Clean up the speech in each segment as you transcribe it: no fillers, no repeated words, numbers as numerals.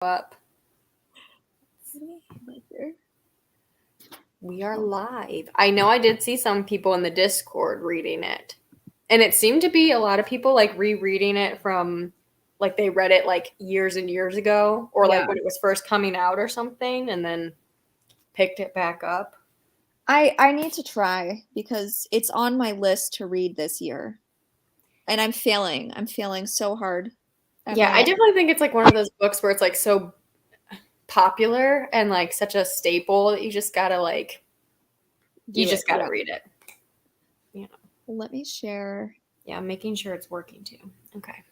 Up. We are live. I know I did see some people in the Discord reading it. And it seemed to be a lot of people like rereading it from like they read it like years and years ago or like when it was first coming out or something and then picked it back up. I need to try because it's on my list to read this year. And I'm failing. I'm failing so hard. Yeah, I definitely think it's like one of those books where it's like so popular and like such a staple that you just gotta like read it. Yeah. Let me share. Yeah, I'm making sure it's working too. Okay.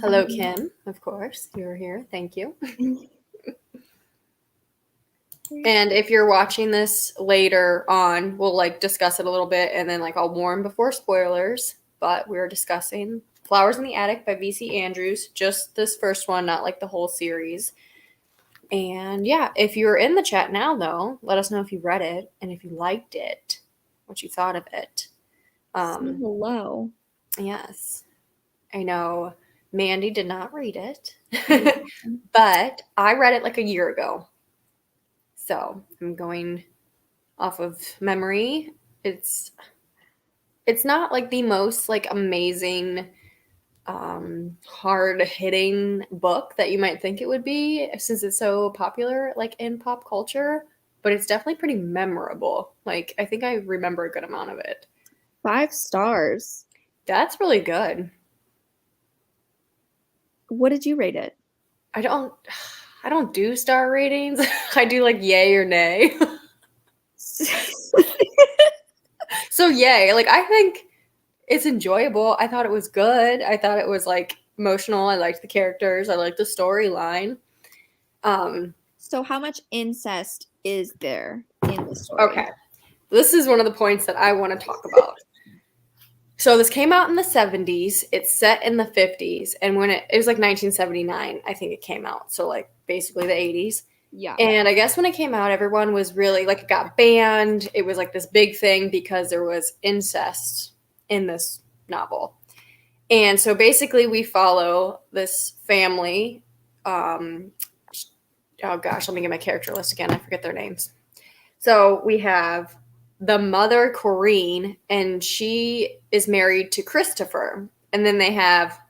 Hello, Kim. Of course, you're here. Thank you. And if you're watching this later on, we'll like discuss it a little bit and then like I'll warn before spoilers. But we're discussing Flowers in the Attic by V.C. Andrews, just this first one, not like the whole series. And yeah, if you're in the chat now, though, let us know if you read it and if you liked it, what you thought of it. Hello. Yes. I know Mandy did not read it, but I read it like a year ago. So I'm going off of memory. It's not like the most like amazing hard-hitting book that you might think it would be since it's so popular like in pop culture, but it's definitely pretty memorable. Like I think I remember a good amount of it. 5 stars. That's really good. What did you rate it? I don't do star ratings. I do like yay or nay. So yay. Like I think it's enjoyable. I thought it was good. I thought it was like emotional. I liked the characters. I liked the storyline. So how much incest is there in the story? Okay. This is one of the points that I want to talk about. So this came out in the 70s. It's set in the 50s. And when it was like 1979, I think it came out. So like basically the 80s. Yeah. And I guess when it came out, everyone was really like, it got banned. It was like this big thing because there was incest in this novel. And so basically we follow this family. Oh gosh, let me get my character list again. I forget their names. So we have the mother, Corinne, and she is married to Christopher. And then they have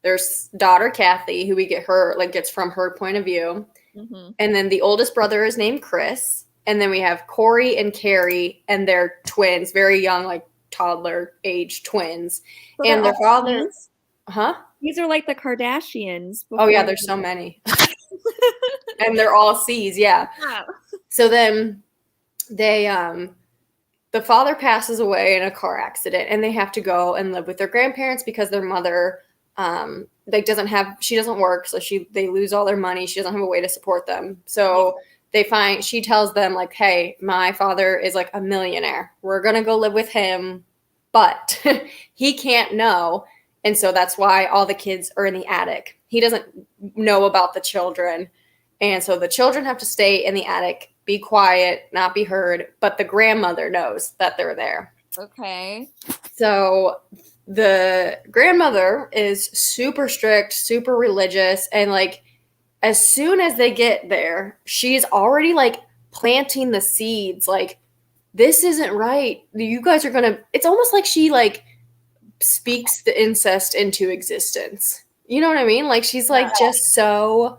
their daughter, Kathy, who we gets from her point of view. Mm-hmm. And then the oldest brother is named Chris. And then we have Corey and Carrie, and they're twins, very young, like toddler age twins. So and their father, twins? These are like the Kardashians. Oh yeah, there's so many. And they're all C's, yeah. Wow. So then they the father passes away in a car accident and they have to go and live with their grandparents because their mother she doesn't work, so they lose all their money. She doesn't have a way to support them. So she tells them like, hey, my father is like a millionaire. We're going to go live with him, but he can't know. And so that's why all the kids are in the attic. He doesn't know about the children. And so the children have to stay in the attic, be quiet, not be heard, but the grandmother knows that they're there. Okay. So the grandmother is super strict, super religious, and like as soon as they get there, she's already like planting the seeds like this isn't right. You guys are going to it's almost like she like speaks the incest into existence. You know what I mean? Like she's like just so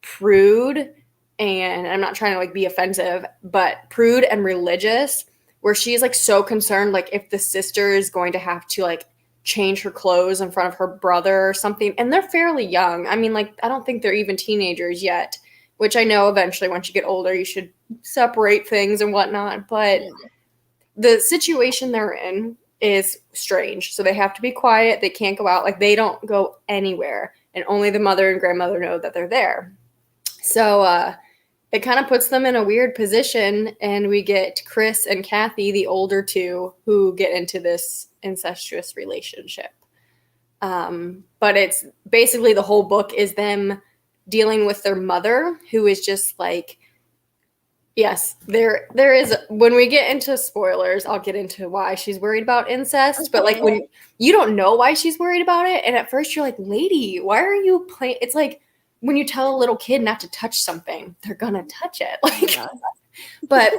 prude, and I'm not trying to like be offensive, but prude and religious, where she's like so concerned like if the sister is going to have to like change her clothes in front of her brother or something. And they're fairly young. I mean, like I don't think they're even teenagers yet, which I know eventually once you get older you should separate things and whatnot, but the situation they're in is strange. So they have to be quiet. They can't go out. Like they don't go anywhere, and only the mother and grandmother know that they're there. So it kind of puts them in a weird position, and we get Chris and Kathy, the older two, who get into this incestuous relationship. But it's basically the whole book is them dealing with their mother, who is just like, yes, there is, when we get into spoilers, I'll get into why she's worried about incest, but like when you don't know why she's worried about it, and at first you're like, lady, why are you playing? It's like, when you tell a little kid not to touch something, they're gonna touch it. Like, Yeah. but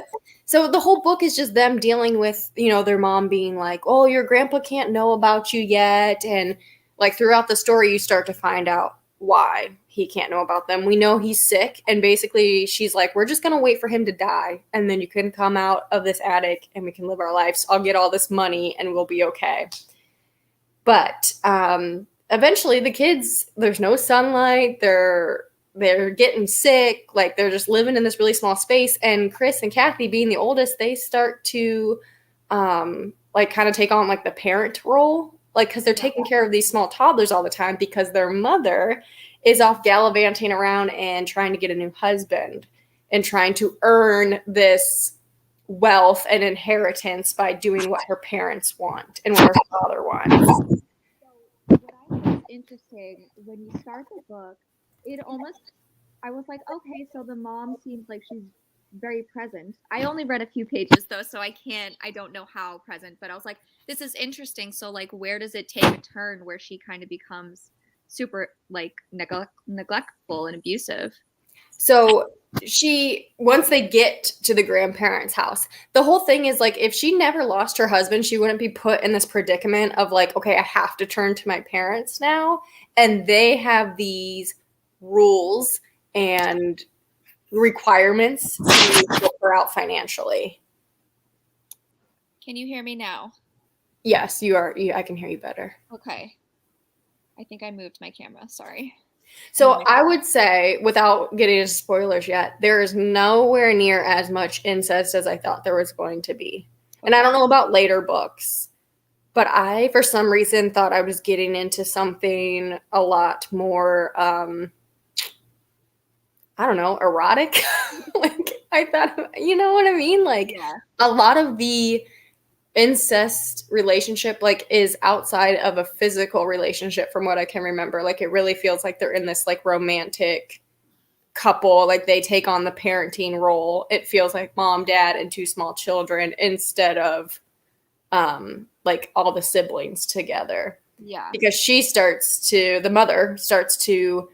so the whole book is just them dealing with, you know, their mom being like, oh, your grandpa can't know about you yet. And like throughout the story, you start to find out why he can't know about them. We know he's sick. And basically, she's like, we're just going to wait for him to die. And then you can come out of this attic and we can live our lives. I'll get all this money and we'll be okay. But eventually, the kids, there's no sunlight. They're getting sick, like they're just living in this really small space. And Chris and Kathy, being the oldest, they start to like kind of take on like the parent role, like because they're taking care of these small toddlers all the time because their mother is off gallivanting around and trying to get a new husband and trying to earn this wealth and inheritance by doing what her parents want and what her father wants. So what I think is interesting when you start the book, I was like, okay, so the mom seems like she's very present. I only read a few pages though, so I don't know how present, but I was like, this is interesting. So like, where does it take a turn where she kind of becomes super like neglectful and abusive? So once they get to the grandparents' house, the whole thing is like, if she never lost her husband, she wouldn't be put in this predicament of like, okay, I have to turn to my parents now. And they have these rules and requirements to help her out financially. Can you hear me now? Yes, you are. I can hear you better. Okay. I think I moved my camera. Sorry. So I would say, without getting into spoilers yet, there is nowhere near as much incest as I thought there was going to be. And I don't know about later books, but I, for some reason, thought I was getting into something a lot more, I don't know, erotic. Like, I thought, you know what I mean? Like, a lot of the incest relationship like is outside of a physical relationship from what I can remember. Like, it really feels like they're in this like romantic couple, like they take on the parenting role. It feels like mom, dad, and two small children instead of like all the siblings together. Yeah. Because the mother starts to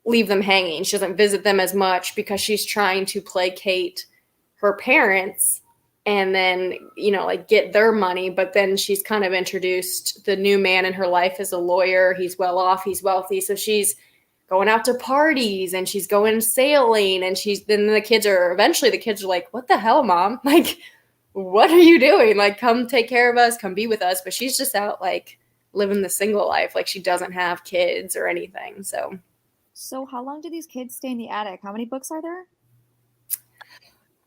leave them hanging. She doesn't visit them as much because she's trying to placate her parents and then, you know, like get their money. But then she's kind of introduced the new man in her life as a lawyer. He's well off, he's wealthy. So she's going out to parties and she's going sailing and then the kids are like, what the hell, mom? Like, what are you doing? Like, come take care of us, come be with us. But she's just out like living the single life. Like, she doesn't have kids or anything. So how long do these kids stay in the attic? How many books are there?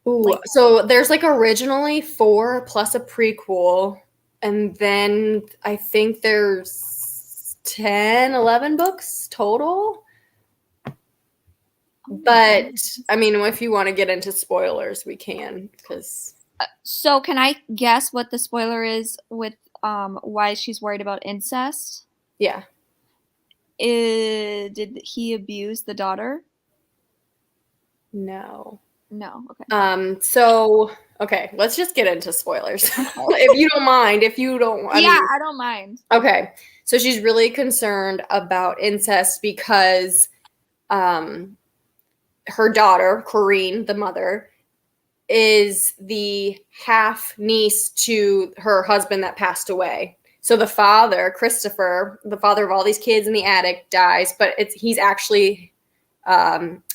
Ooh, so there's like originally 4 plus a prequel, and then I think there's 10, 11 books total. But I mean, if you want to get into spoilers, we can, because So can I guess what the spoiler is with why she's worried about incest? yeah. Did he abuse the daughter? No. No. Okay. So okay, let's just get into spoilers. If you don't mind, if you don't I don't mind. Okay. So she's really concerned about incest because her daughter, Corinne, the mother, is the half niece to her husband that passed away. So the father, Christopher, the father of all these kids in the attic, dies, but he's actually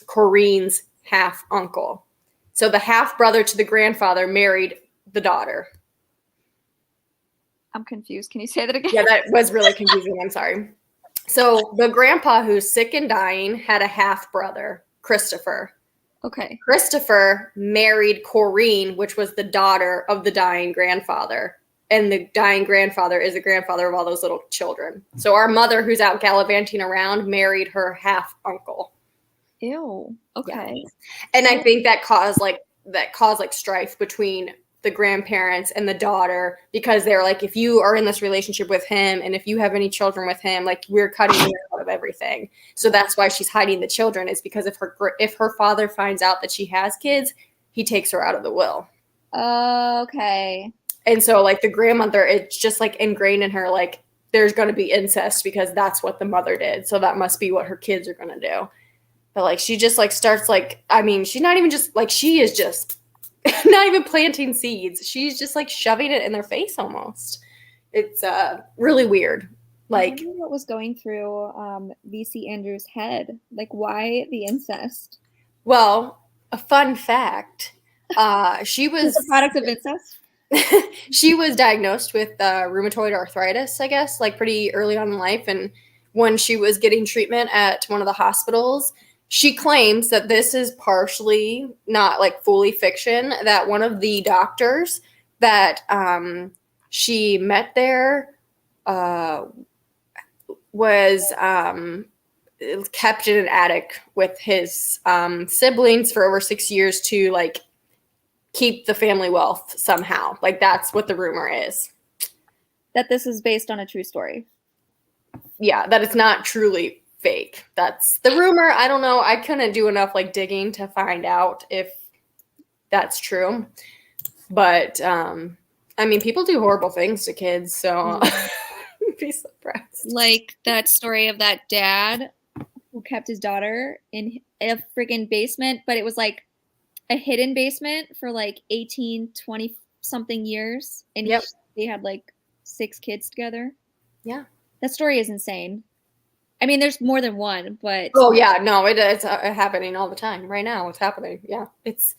Corinne's half uncle. So the half brother to the grandfather married the daughter. I'm confused. Can you say that again? Yeah, that was really confusing. I'm sorry. So the grandpa, who's sick and dying, had a half brother, Christopher. Okay. Christopher married Corinne, which was the daughter of the dying grandfather. And the dying grandfather is the grandfather of all those little children. So our mother, who's out gallivanting around, married her half uncle. Ew. Okay. Yeah. And I think that caused strife between the grandparents and the daughter, because they're like, if you are in this relationship with him and if you have any children with him, like, we're cutting you out of everything. So that's why she's hiding the children, is because if her father finds out that she has kids, he takes her out of the will. Okay. And so like the grandmother, it's just like ingrained in her, like, there's going to be incest because that's what the mother did. So that must be what her kids are going to do. But like she just like starts like, I mean, she's not even just like, she is just not even planting seeds. She's just like shoving it in their face almost. It's really weird. I Like, wonder what was going through VC Andrews' head. Like, why the incest? well, a fun fact. She Is was a product of incest? she was diagnosed with rheumatoid arthritis, I guess, like pretty early on in life. And when she was getting treatment at one of the hospitals, she claims that this is partially not like fully fiction, that one of the doctors that she met there uh, was kept in an attic with his siblings for over 6 years to like keep the family wealth somehow. Like that's what the rumor is. That this is based on a true story. Yeah, that it's not truly fake. That's the rumor. I don't know. I couldn't do enough like digging to find out if that's true. But I mean, people do horrible things to kids, so I'd be surprised. Like that story of that dad who kept his daughter in a freaking basement, but it was like a hidden basement for like 18, 20 something years. And Yep. they had like 6 kids together. Yeah. That story is insane. I mean, there's more than one, but Oh yeah, no, it's happening all the time right now. It's happening. Yeah, it's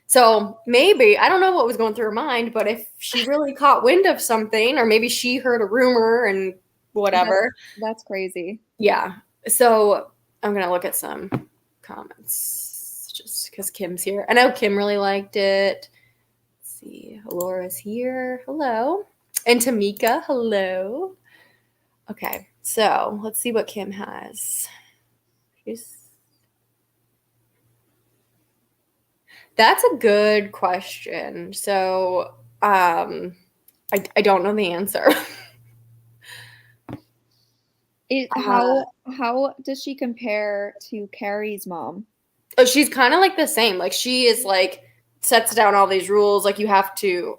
so maybe I don't know what was going through her mind, but if she really caught wind of something, or maybe she heard a rumor and whatever. that's crazy. Yeah. So I'm gonna look at some comments just because Kim's here. I know Kim really liked it. Let's see, Laura's here. Hello, and Tamika. Hello. Okay, so let's see what Kim has. That's a good question. So, I don't know the answer. How does she compare to Carrie's mom? Oh, she's kind of like the same. Like she is like sets down all these rules. Like you have to.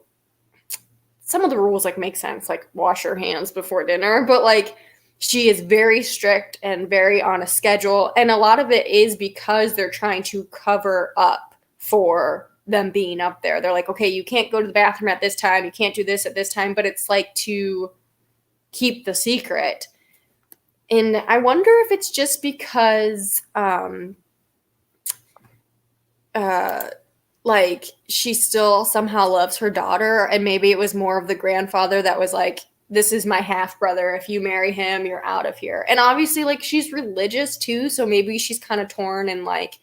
Some of the rules like make sense, like wash your hands before dinner, but like she is very strict and very on a schedule, and a lot of it is because they're trying to cover up for them being up there. They're like, okay, you can't go to the bathroom at this time, you can't do this at this time, but it's like to keep the secret. And I wonder if it's just because like she still somehow loves her daughter, and maybe it was more of the grandfather that was like, this is my half brother, if you marry him you're out of here. And obviously like she's religious too, so maybe she's kind of torn and like,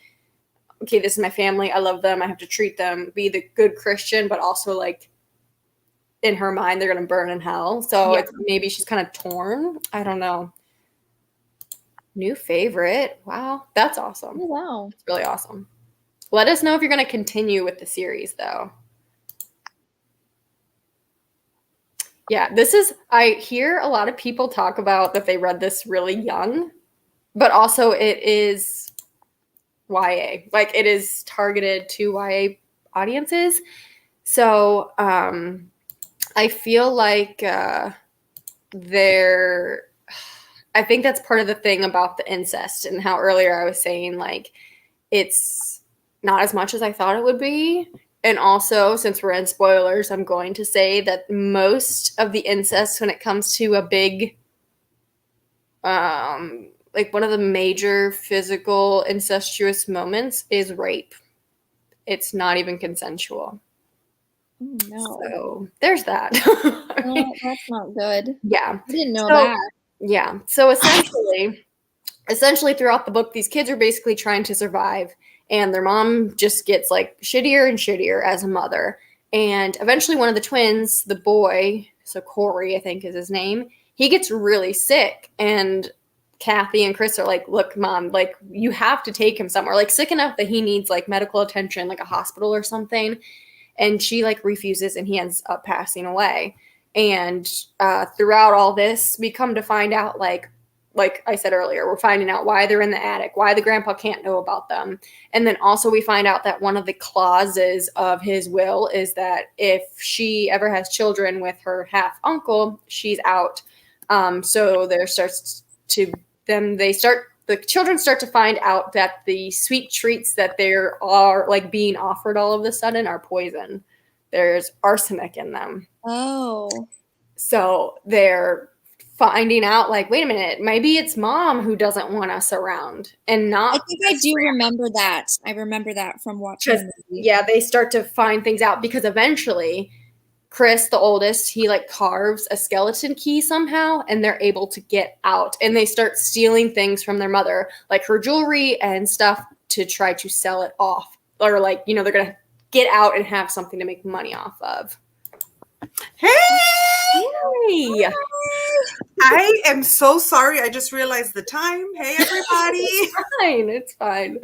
okay, this is my family, I love them, I have to treat them, be the good Christian, but also like in her mind they're gonna burn in hell. So Yeah. it's maybe she's kind of torn. I don't know. New favorite. Wow, that's awesome. Oh, wow. It's really awesome. Let us know if you're going to continue with the series, though. Yeah, this is, I hear a lot of people talk about that they read this really young, but also it is YA. Like, it is targeted to YA audiences. So, I feel like I think that's part of the thing about the incest and how earlier I was saying, like, it's not as much as I thought it would be. And also, since we're in spoilers, I'm going to say that most of the incest, when it comes to a big, like one of the major physical incestuous moments is rape. It's not even consensual. Oh, no. So there's that. Well, that's not good. Yeah. I didn't know that. Yeah. So essentially throughout the book, these kids are basically trying to survive, and their mom just gets like shittier and shittier as a mother. And eventually one of the twins, the boy, so Corey, I think is his name, he gets really sick, and Kathy and Chris are like, look, mom, like you have to take him somewhere, like sick enough that he needs like medical attention, like a hospital or something. And she like refuses, and he ends up passing away. And throughout all this, we come to find out, like I said earlier, we're finding out why they're in the attic, why the grandpa can't know about them. And then also we find out that one of the clauses of his will is that if she ever has children with her half uncle, she's out. So they start the children start to find out that the sweet treats that they are like being offered all of a sudden are poison. There's arsenic in them. Oh. So they're finding out, like, wait a minute, maybe it's mom who doesn't want us around and not. I think I do remember that. I remember that from watching the movie. Yeah, they start to find things out because eventually Chris, the oldest, he like carves a skeleton key somehow and they're able to get out and they start stealing things from their mother, like her jewelry and stuff to try to sell it off. Or like, they're going to get out and have something to make money off of. Hey! Hey! I am so sorry. I just realized the time. Hey, everybody. It's fine.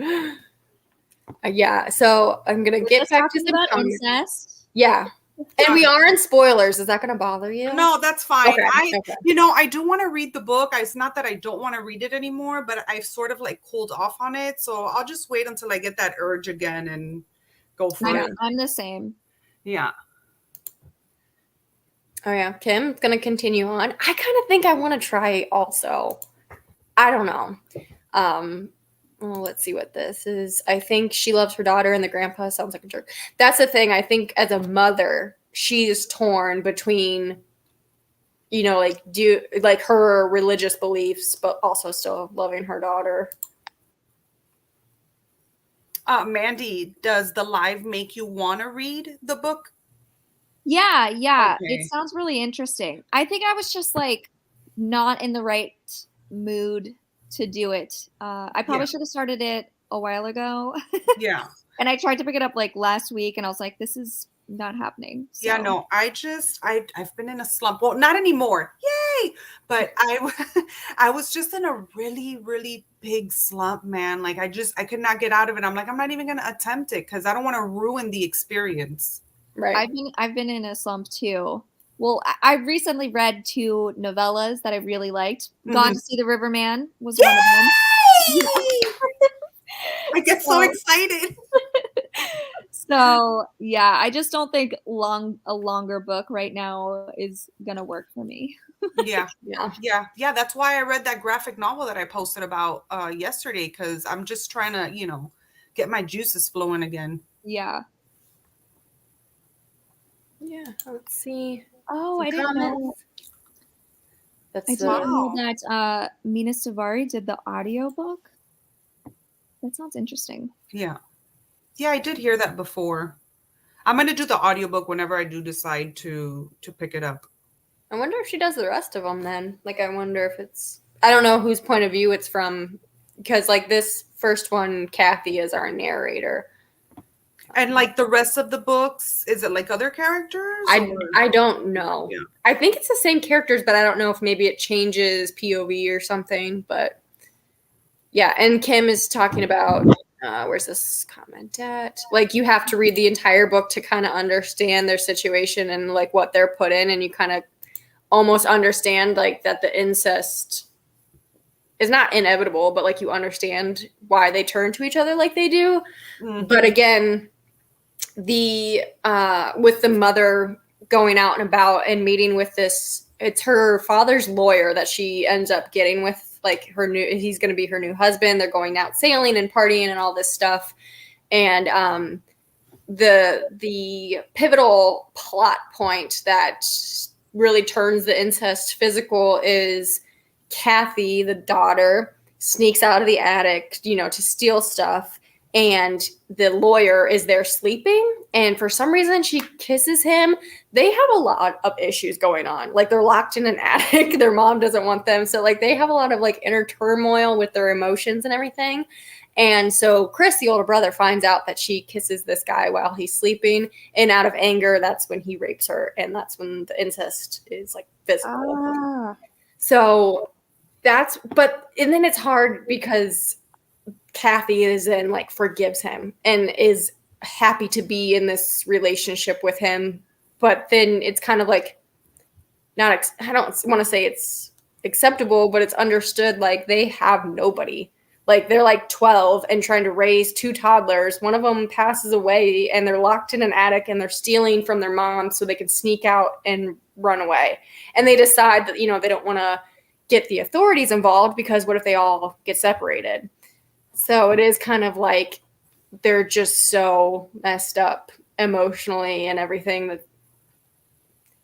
Yeah, so I'm going to get back to some about comments. incest. Yeah. And we are in spoilers. Is that going to bother you? No, that's fine. Okay. I do want to read the book. It's not that I don't want to read it anymore, but I've sort of like cooled off on it. So I'll just wait until I get that urge again and go for it. I'm the same. Yeah. Oh, yeah. Kim's going to continue on. I kind of think I want to try also. I don't know. Well, let's see what this is. I think she loves her daughter and the grandpa sounds like a jerk. That's the thing. I think as a mother, she is torn between, like her religious beliefs, but also still loving her daughter. Mandy, does the live make you want to read the book? Yeah. Okay. It sounds really interesting. I think I was just like not in the right mood to do it. I probably should have started it a while ago. Yeah. And I tried to pick it up like last week and I was like, this is not happening. So. Yeah, no, I've been in a slump. Well, not anymore. Yay! But I was just in a really, really big slump, man. Like I could not get out of it. I'm like, I'm not even going to attempt it because I don't want to ruin the experience. Right. I've been in a slump too. Well, I recently read 2 novellas that I really liked. Gone to See the Riverman was one of them. I get so excited. So yeah, I just don't think a longer book right now is gonna work for me. Yeah. That's why I read that graphic novel that I posted about yesterday because I'm just trying to, get my juices flowing again. Yeah. Yeah. Let's see. Oh, I didn't know. I didn't know that Mina Savari did the audiobook. That sounds interesting. Yeah. Yeah, I did hear that before. I'm going to do the audiobook whenever I do decide to pick it up. I wonder if she does the rest of them then. Like, I wonder if I don't know whose point of view it's from, because like this first one, Kathy is our narrator. And like the rest of the books, is it like other characters? I don't know. Yeah. I think it's the same characters, but I don't know if maybe it changes POV or something. But yeah, and Kim is talking about, where's this comment at? Like you have to read the entire book to kind of understand their situation and like what they're put in. And you kind of almost understand like that the incest is not inevitable, but like you understand why they turn to each other like they do. Mm-hmm. But again, with the mother going out and about and meeting with it's her father's lawyer that she ends up getting with, like he's going to be her new husband. They're going out sailing and partying and all this stuff. And the pivotal plot point that really turns the incest physical is Kathy, the daughter, sneaks out of the attic, to steal stuff. And the lawyer is there sleeping. And for some reason, she kisses him. They have a lot of issues going on. Like, they're locked in an attic. Their mom doesn't want them. So, like, they have a lot of, like, inner turmoil with their emotions and everything. And so Chris, the older brother, finds out that she kisses this guy while he's sleeping. And out of anger, that's when he rapes her. And that's when the incest is, like, physical. So and then it's hard because Kathy is then like forgives him and is happy to be in this relationship with him. But then it's kind of like I don't want to say it's acceptable, but it's understood like they have nobody. Like they're like 12 and trying to raise 2 toddlers. One of them passes away and they're locked in an attic and they're stealing from their mom so they can sneak out and run away. And they decide that, they don't want to get the authorities involved, because what if they all get separated? So it is kind of like they're just so messed up emotionally and everything.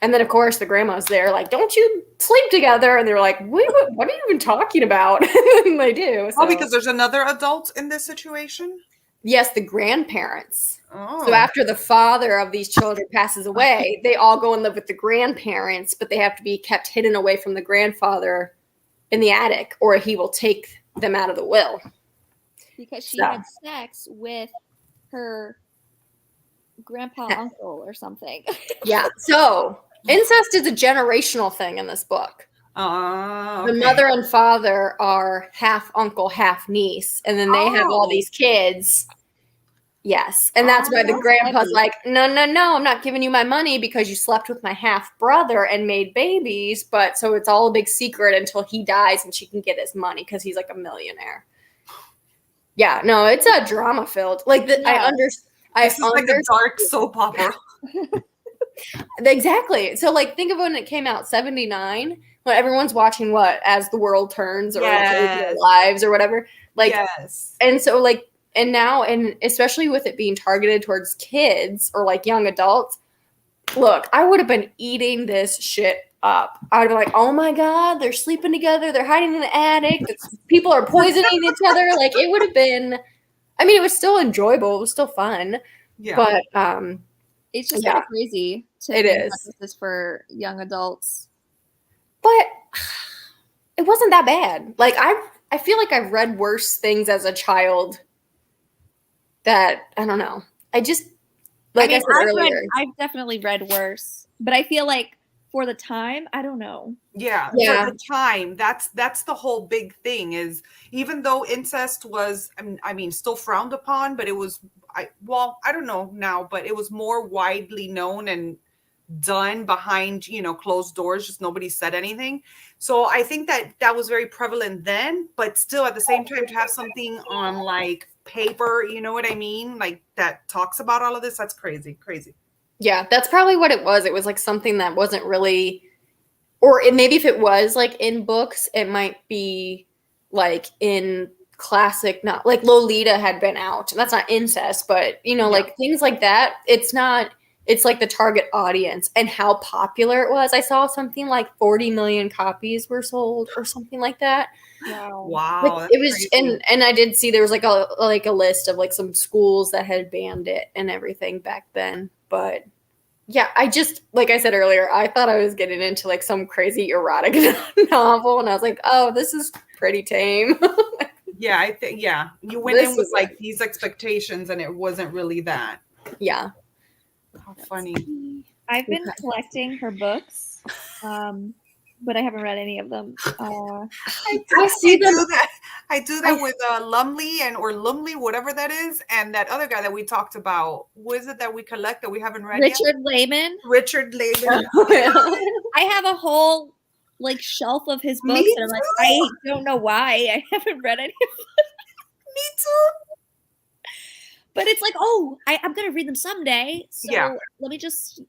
And then, of course, the grandma's there like, don't you sleep together? And they're like, what are you even talking about? And they do. So. Oh, because there's another adult in this situation? Yes, the grandparents. Oh. So after the father of these children passes away, they all go and live with the grandparents, but they have to be kept hidden away from the grandfather in the attic, or he will take them out of the will. Because she had sex with her grandpa uncle or something. Yeah. So incest is a generational thing in this book. Okay. The mother and father are half uncle, half niece, and then they have all these kids. Yes. And that's why the grandpa's like, no, I'm not giving you my money because you slept with my half brother and made babies. But so it's all a big secret until he dies and she can get his money because he's like a millionaire. Yeah, no, it's a drama filled. Like I understand. This is like a dark soap opera. Exactly. So like think of when it came out, 79, when everyone's watching As the World Turns, or their lives or whatever. Like, and so like, and now, and especially with it being targeted towards kids or like young adults, look, I would have been eating this shit up. I would have been like, oh my God, they're sleeping together. They're hiding in the attic. People are poisoning each other. Like it would have been, I mean, it was still enjoyable. It was still fun. Yeah. But it's just kind of crazy to it is. This is for young adults. But it wasn't that bad. Like I feel like I've read worse things as a child that I don't know. I just I said earlier. I've definitely read worse. But I feel like for the time, I don't know. Yeah. For the time, that's the whole big thing, is even though incest was, I mean, still frowned upon, but it was, I don't know now, but it was more widely known and done behind, closed doors. Just nobody said anything. So I think that was very prevalent then, but still at the same time to have something on like paper, you know what I mean? Like that talks about all of this. That's crazy. Yeah, that's probably what it was. It was like something that wasn't really, or maybe if it was like in books, it might be like in classic, not like Lolita had been out. That's not incest, but like things like that. It's not, it's like the target audience and how popular it was. I saw something like 40 million copies were sold or something like that. Wow. Like, it was crazy. And I did see there was like a list of like some schools that had banned it and everything back then. But yeah, I just, like I said earlier, I thought I was getting into like some crazy erotic novel, and I was like, oh, this is pretty tame. Yeah, I think, you went in with like these expectations and it wasn't really that. Yeah. How funny. I've been collecting her books, but I haven't read any of them. I do that with Lumley or Lumley, whatever that is, and that other guy that we talked about. What is it that we collect that we haven't read yet? Richard Lehman. I have a whole like shelf of his books, and I'm like, I don't know why I haven't read any of them. Me too. But it's like, I'm gonna read them someday. So let me just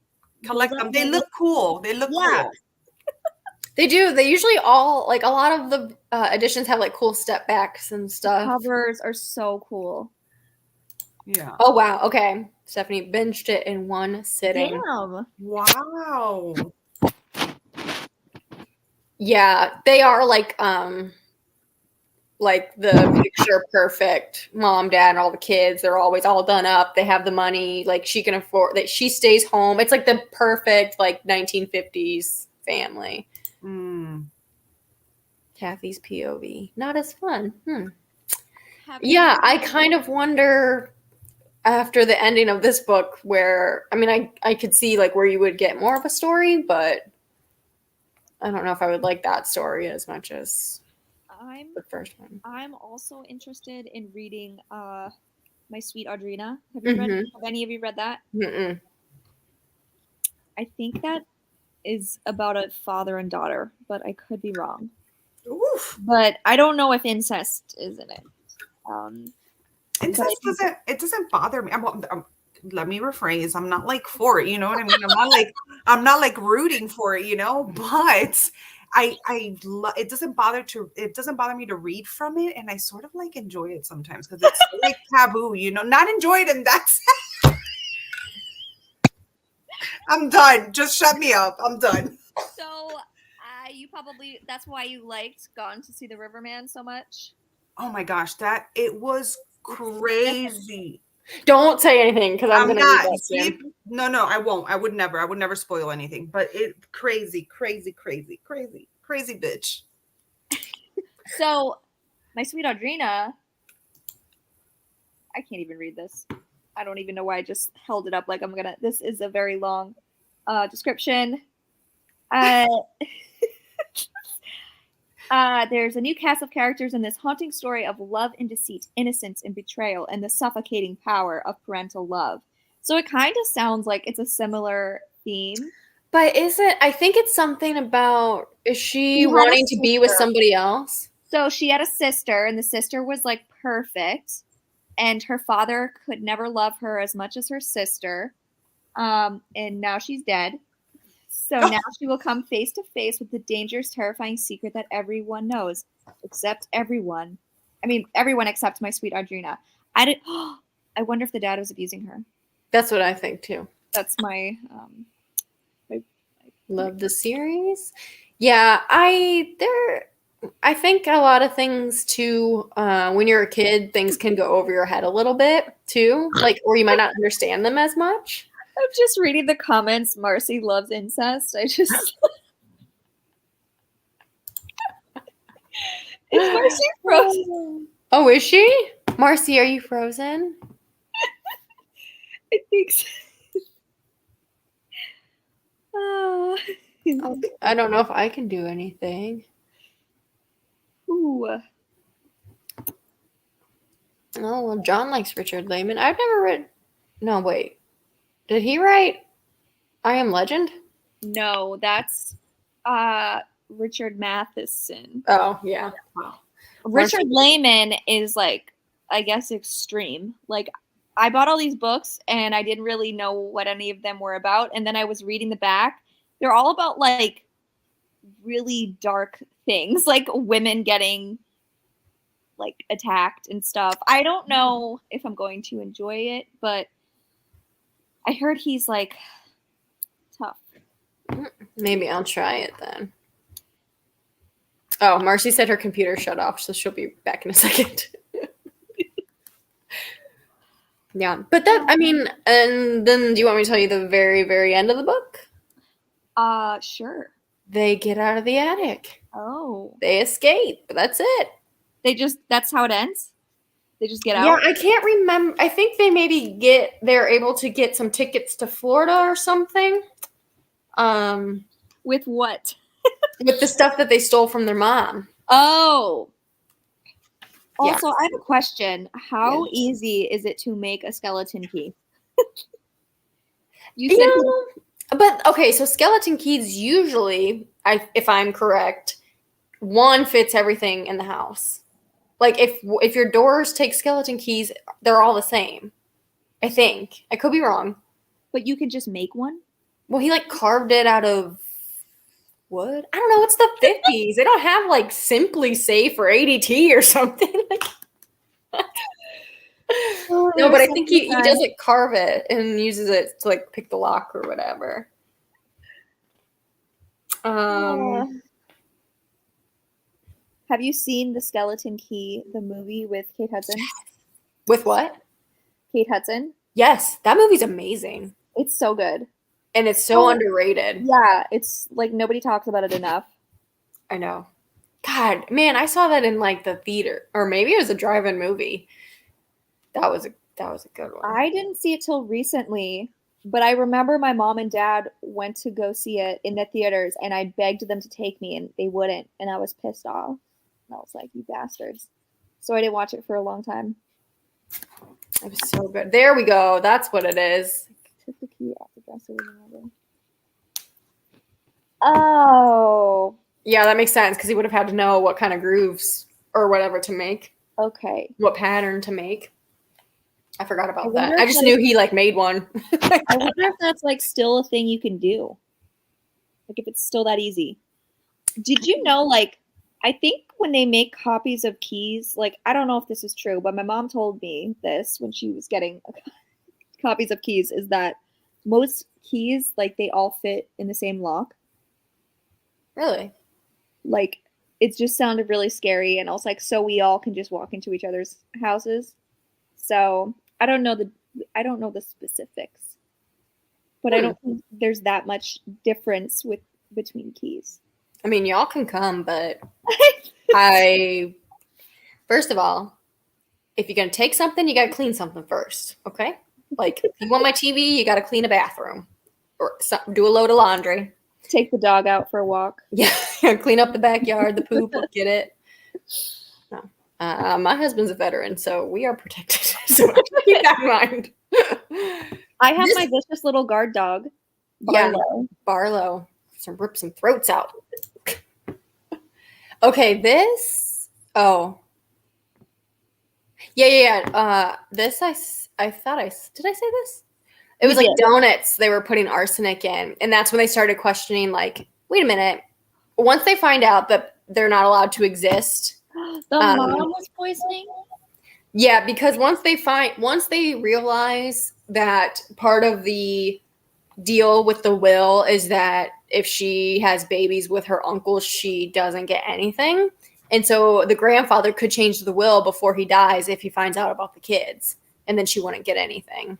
collect them. They look cool. Cool. They do. They usually all, like, a lot of the editions have like cool step backs and stuff. The covers are so cool. Yeah. Oh wow. Okay. Stephanie binged it in one sitting. Damn. Wow. Yeah, they are like the picture perfect mom, dad, and all the kids. They're always all done up. They have the money. Like she can afford that. She stays home. It's like the perfect like 1950s family. Kathy's POV, not as fun. Yeah, I kind of wonder after the ending of this book where, I mean, I could see like where you would get more of a story, but I don't know if I would like that story as much as the first one. I'm also interested in reading My Sweet Audrina. Have any of you read that? Mm-mm. I think that is about a father and daughter, but I could be wrong. Oof. But I don't know if incest is in it. Incest doesn't bother me. Let me rephrase. I'm not like for it, you know what I mean? I'm not like rooting for it, but it doesn't bother me to read from it, and I sort of like enjoy it sometimes because it's like taboo, not enjoy it, and that's I'm done. Just shut me up. I'm done. So, that's why you liked Gone to See the Riverman so much? Oh my gosh, it was crazy. Don't say anything because I'm going to read that soon. No, I won't. I would never spoil anything, but crazy bitch. So, My Sweet Audrina, I can't even read this. I don't even know why I just held it up like this is a very long description. There's a new cast of characters in this haunting story of love and deceit, innocence and betrayal, and the suffocating power of parental love. So it kind of sounds like it's a similar theme. But I think it's something about, is she wanting to be with somebody else? So she had a sister, and the sister was like perfect, and her father could never love her as much as her sister. And now she's dead. So now she will come face to face with the dangerous, terrifying secret that everyone knows, except everyone. I mean, everyone except My Sweet Audrina. I wonder if the dad was abusing her. That's what I think too. That's my. Love the series. Yeah, I think a lot of things too. When you're a kid, things can go over your head a little bit too, or you might not understand them as much. I'm just reading the comments. Marcy loves incest. I just. Is Marcy frozen? Oh, is she? Marcy, are you frozen? I think so. I don't know if I can do anything. Ooh. Oh, well, John likes Richard Lehman. I've never read. No, wait. Did he write I Am Legend? No, that's Richard Matheson. Oh, yeah. Wow. Richard Lehman is I guess extreme. I bought all these books and I didn't really know what any of them were about. And then I was reading the back. They're all about really dark things, like women getting attacked and stuff. I don't know if I'm going to enjoy it, but I heard he's tough. Maybe I'll try it then. Oh, Marcy said her computer shut off, so she'll be back in a second. Yeah, but and then do you want me to tell you the very, very end of the book? Sure. They get out of the attic. Oh. They escape, but that's it. That's how it ends? They just get out? Yeah, I can't remember. I think they they're able to get some tickets to Florida or something. With what? With the stuff that they stole from their mom. Oh. Yeah. Also, I have a question. How easy is it to make a skeleton key? You said but okay, so skeleton keys usually, if I'm correct, one fits everything in the house. If your doors take skeleton keys, they're all the same. I think. I could be wrong. But you could just make one? Well, he carved it out of wood. I don't know. It's the 50s. They don't have Simply Safe or ADT or something. No, but I think he does carve it and uses it to pick the lock or whatever. Have you seen The Skeleton Key, the movie with Kate Hudson? With what? Kate Hudson. Yes, that movie's amazing. It's so good. And it's so underrated. Yeah, it's nobody talks about it enough. I know. God, man, I saw that in the theater, or maybe it was a drive-in movie. That was a good one. I didn't see it till recently, but I remember my mom and dad went to go see it in the theaters, and I begged them to take me, and they wouldn't, and I was pissed off. And I was like, "You bastards!" So I didn't watch it for a long time. It was so good. There we go. That's what it is. Took the key off the dresser. Oh. Yeah, that makes sense because he would have had to know what kind of grooves or whatever to make. Okay. What pattern to make. I forgot about that. I just knew he made one. I wonder if that's still a thing you can do. If it's still that easy. Did you know, like, I think when they make copies of keys, like, I don't know if this is true, but my mom told me this when she was getting copies of keys, is that most keys, like, they all fit in the same lock. Really? Like, it just sounded really scary, and also, like, so we all can just walk into each other's houses. So I don't know the specifics, but I don't think there's that much difference between keys. I mean, y'all can come, but first of all, if you're gonna take something, you gotta clean something first, okay? Like, if you want my TV, you gotta clean a bathroom or do a load of laundry. Take the dog out for a walk. Yeah, clean up the backyard, the poop, get it. No, my husband's a veteran, so we are protected. So keep that in mind. I have my vicious little guard dog, Barlow. Yeah, Barlow. Rip some throats out. Okay, this. Oh. Yeah. This I thought did I say this? It was like donuts they were putting arsenic in, and that's when they started questioning, like, wait a minute. Once they find out that they're not allowed to exist. The mom was poisoning? Yeah, because once they realize that part of the deal with the will is that if she has babies with her uncle, she doesn't get anything. And so the grandfather could change the will before he dies if he finds out about the kids, and then she wouldn't get anything.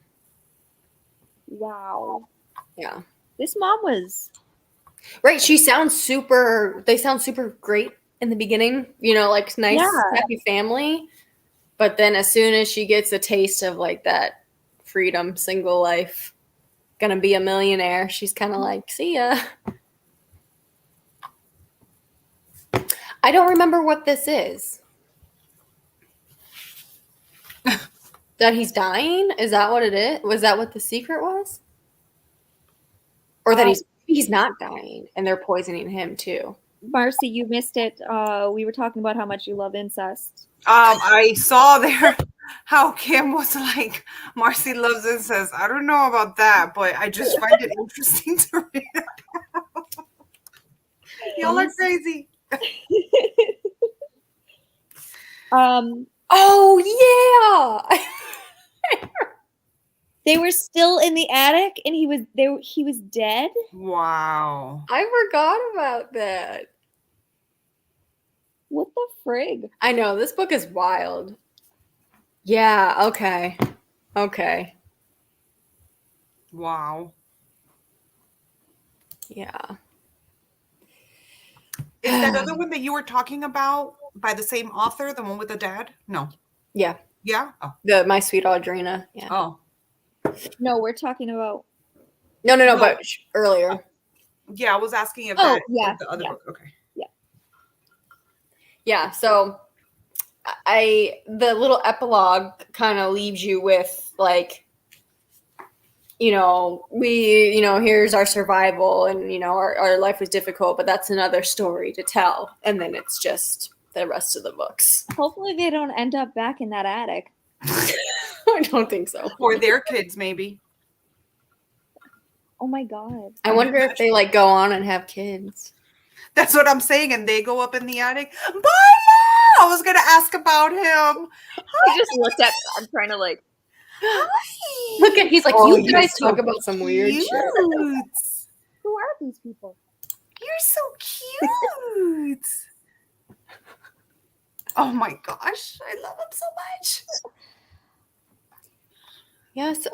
Wow. Yeah. This mom was right. They sound super great in the beginning, like nice, happy family. But then as soon as she gets a taste of like that freedom, single life, gonna be a millionaire, she's kind of like, see ya. I don't remember what this is. That he's dying? Is that what it is? Was that what the secret was? Or that he's not dying and they're poisoning him too? Marcy, you missed it. We were talking about how much you love incest. I saw there how Kim was like, Marcy loves incest. I don't know about that, but I just find it interesting to read about. Y'all are crazy. Oh yeah. They were still in the attic and he was dead? Wow. I forgot about that. What the frig? I know, this book is wild. Yeah, okay. Okay. Wow. Yeah. Is that other one that you were talking about by the same author, the one with the dad? No. Yeah. Yeah? Oh. My Sweet Audrina. Yeah. Oh. No, we're talking about No, but earlier. Yeah, I was asking if the other book. Okay. Yeah, so the little epilogue kind of leaves you with like, here's our survival and, our life was difficult, but that's another story to tell. And then it's just the rest of the books. Hopefully they don't end up back in that attic. I don't think so. Or their kids, maybe. Oh my God. I wonder if they like go on and have kids. That's what I'm saying. And they go up in the attic. Barlow! I was going to ask about him. He just looked at me. I'm trying to like. Hi. Look at, he's like, you guys so talk about some weird shit. Who are these people? You're so cute. Oh my gosh. I love him so much. Yes.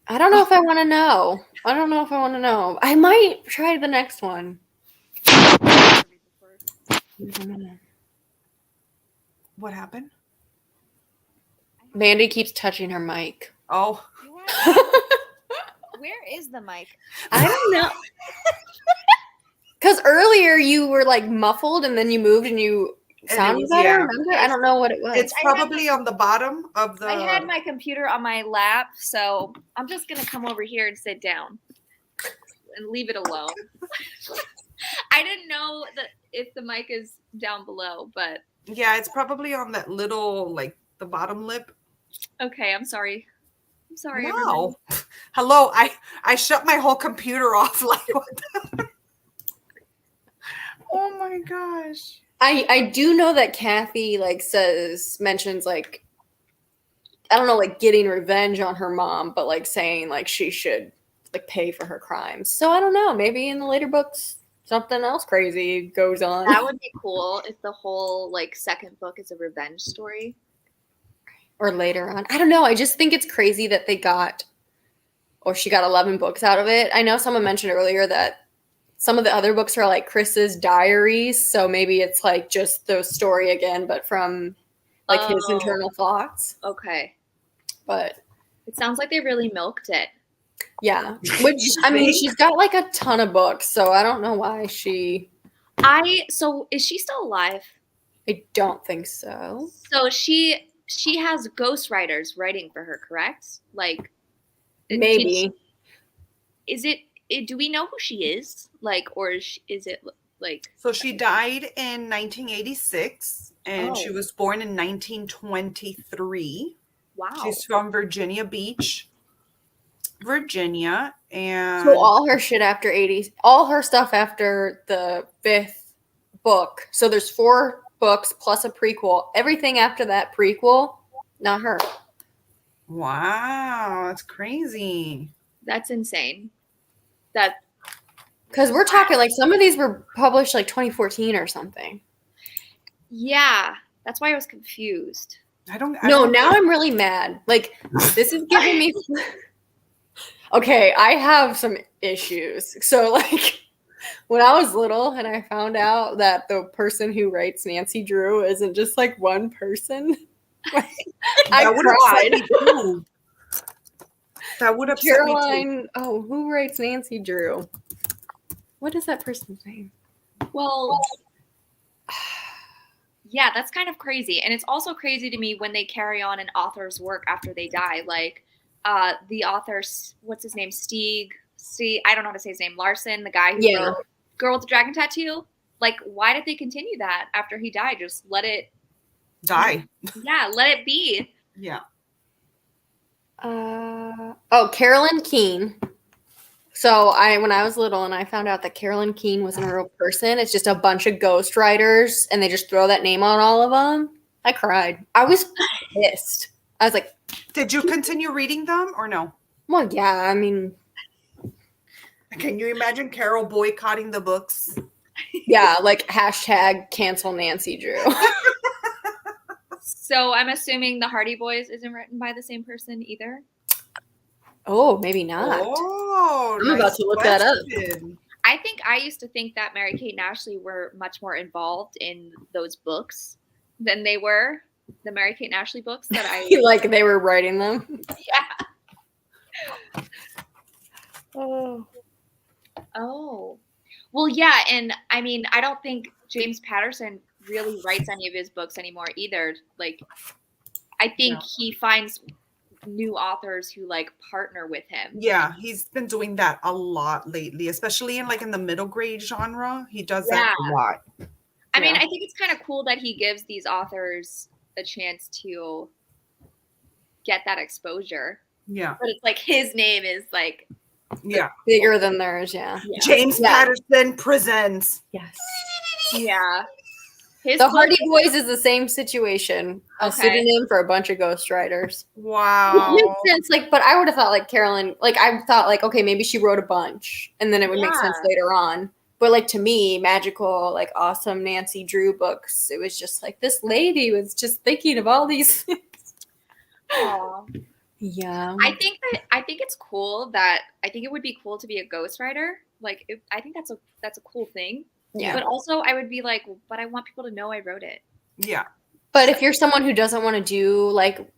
I don't know if I want to know. I might try the next one. What happened? Mandy keeps touching her mic. Oh. Where is the mic? I don't know. Because earlier you were like muffled and then you moved and you sounded better. Yeah. Remember? I don't know what it was. It's probably on the bottom of the. I had my computer on my lap, so I'm just gonna come over here and sit down and leave it alone. I didn't know that if the mic is down below, but Yeah, it's probably on that little, like the bottom lip. okay. I'm sorry. Wow. Hello. I shut my whole computer off. Like what? Oh my gosh. I do know that Kathy mentions like, I don't know, like getting revenge on her mom, but like saying like she should like pay for her crimes. So I don't know, maybe in the later books something else crazy goes on. That would be cool if the whole like second book is a revenge story. Or later on. I don't know. I just think it's crazy that she got 11 books out of it. I know someone mentioned earlier that some of the other books are like Chris's diaries, so maybe it's like just the story again, but from like his internal thoughts. Okay. But it sounds like they really milked it. Yeah. Which, I mean, she's got like a ton of books, so I don't know why So is she still alive? I don't think so. So she has ghostwriters writing for her, correct? Like, maybe. Do we know who she is? Like, or is it like? So she died in 1986, and she was born in 1923. Wow. She's from Virginia Beach, Virginia, and so all her stuff after the 5th book. So there's 4 books plus a prequel. Everything after that prequel, not her. Wow, that's crazy. That's insane. Because we're talking like some of these were published like 2014 or something. Yeah, that's why I was confused. Now I'm really mad. Like, this is giving me. Okay, I have some issues. So, like, when I was little and I found out that the person who writes Nancy Drew isn't just like one person, I cried. That would upset me too. Caroline, who writes Nancy Drew? What is that person's name? Well, yeah, that's kind of crazy. And it's also crazy to me when they carry on an author's work after they die. Like, the author, what's his name? Stieg, I don't know how to say his name. Larson, the guy who wrote Girl with the Dragon Tattoo. Like, why did they continue that after he died? Just let it die. Yeah, let it be. Yeah. Carolyn Keene. So when I was little and I found out that Carolyn Keene wasn't a real person, it's just a bunch of ghostwriters and they just throw that name on all of them. I cried. I was pissed. I was like, did you continue reading them or no? Well, yeah, I mean. Can you imagine Carol boycotting the books? Yeah, like #cancel Nancy Drew. So I'm assuming the Hardy Boys isn't written by the same person either? Oh, maybe not. Oh, I'm about to look that up. I used to think that Mary-Kate and Ashley were much more involved in those books than they were the Mary-Kate and Ashley books that I like they were writing them. Yeah. Oh. Well, yeah, and I mean, I don't think James Patterson really writes any of his books anymore either. Like, I think he finds new authors who like partner with him. Yeah, he's been doing that a lot lately, especially in the middle grade genre. He does that a lot. I mean, I think it's kind of cool that he gives these authors a chance to get that exposure. Yeah. But it's like his name is like bigger than theirs, James Patterson presents. Yes. Yeah. The Hardy Boys is the same situation. A pseudonym for a bunch of ghostwriters. Wow. It makes sense. But I would have thought Carolyn, I thought okay, maybe she wrote a bunch and then it would make sense later on. But to me, magical, awesome Nancy Drew books, it was just this lady was just thinking of all these things. Aww. Yeah. I think it's cool that I think it would be cool to be a ghostwriter. I think that's a cool thing. Yeah. But also I would be but I want people to know I wrote it. Yeah. But if you're someone who doesn't want to do like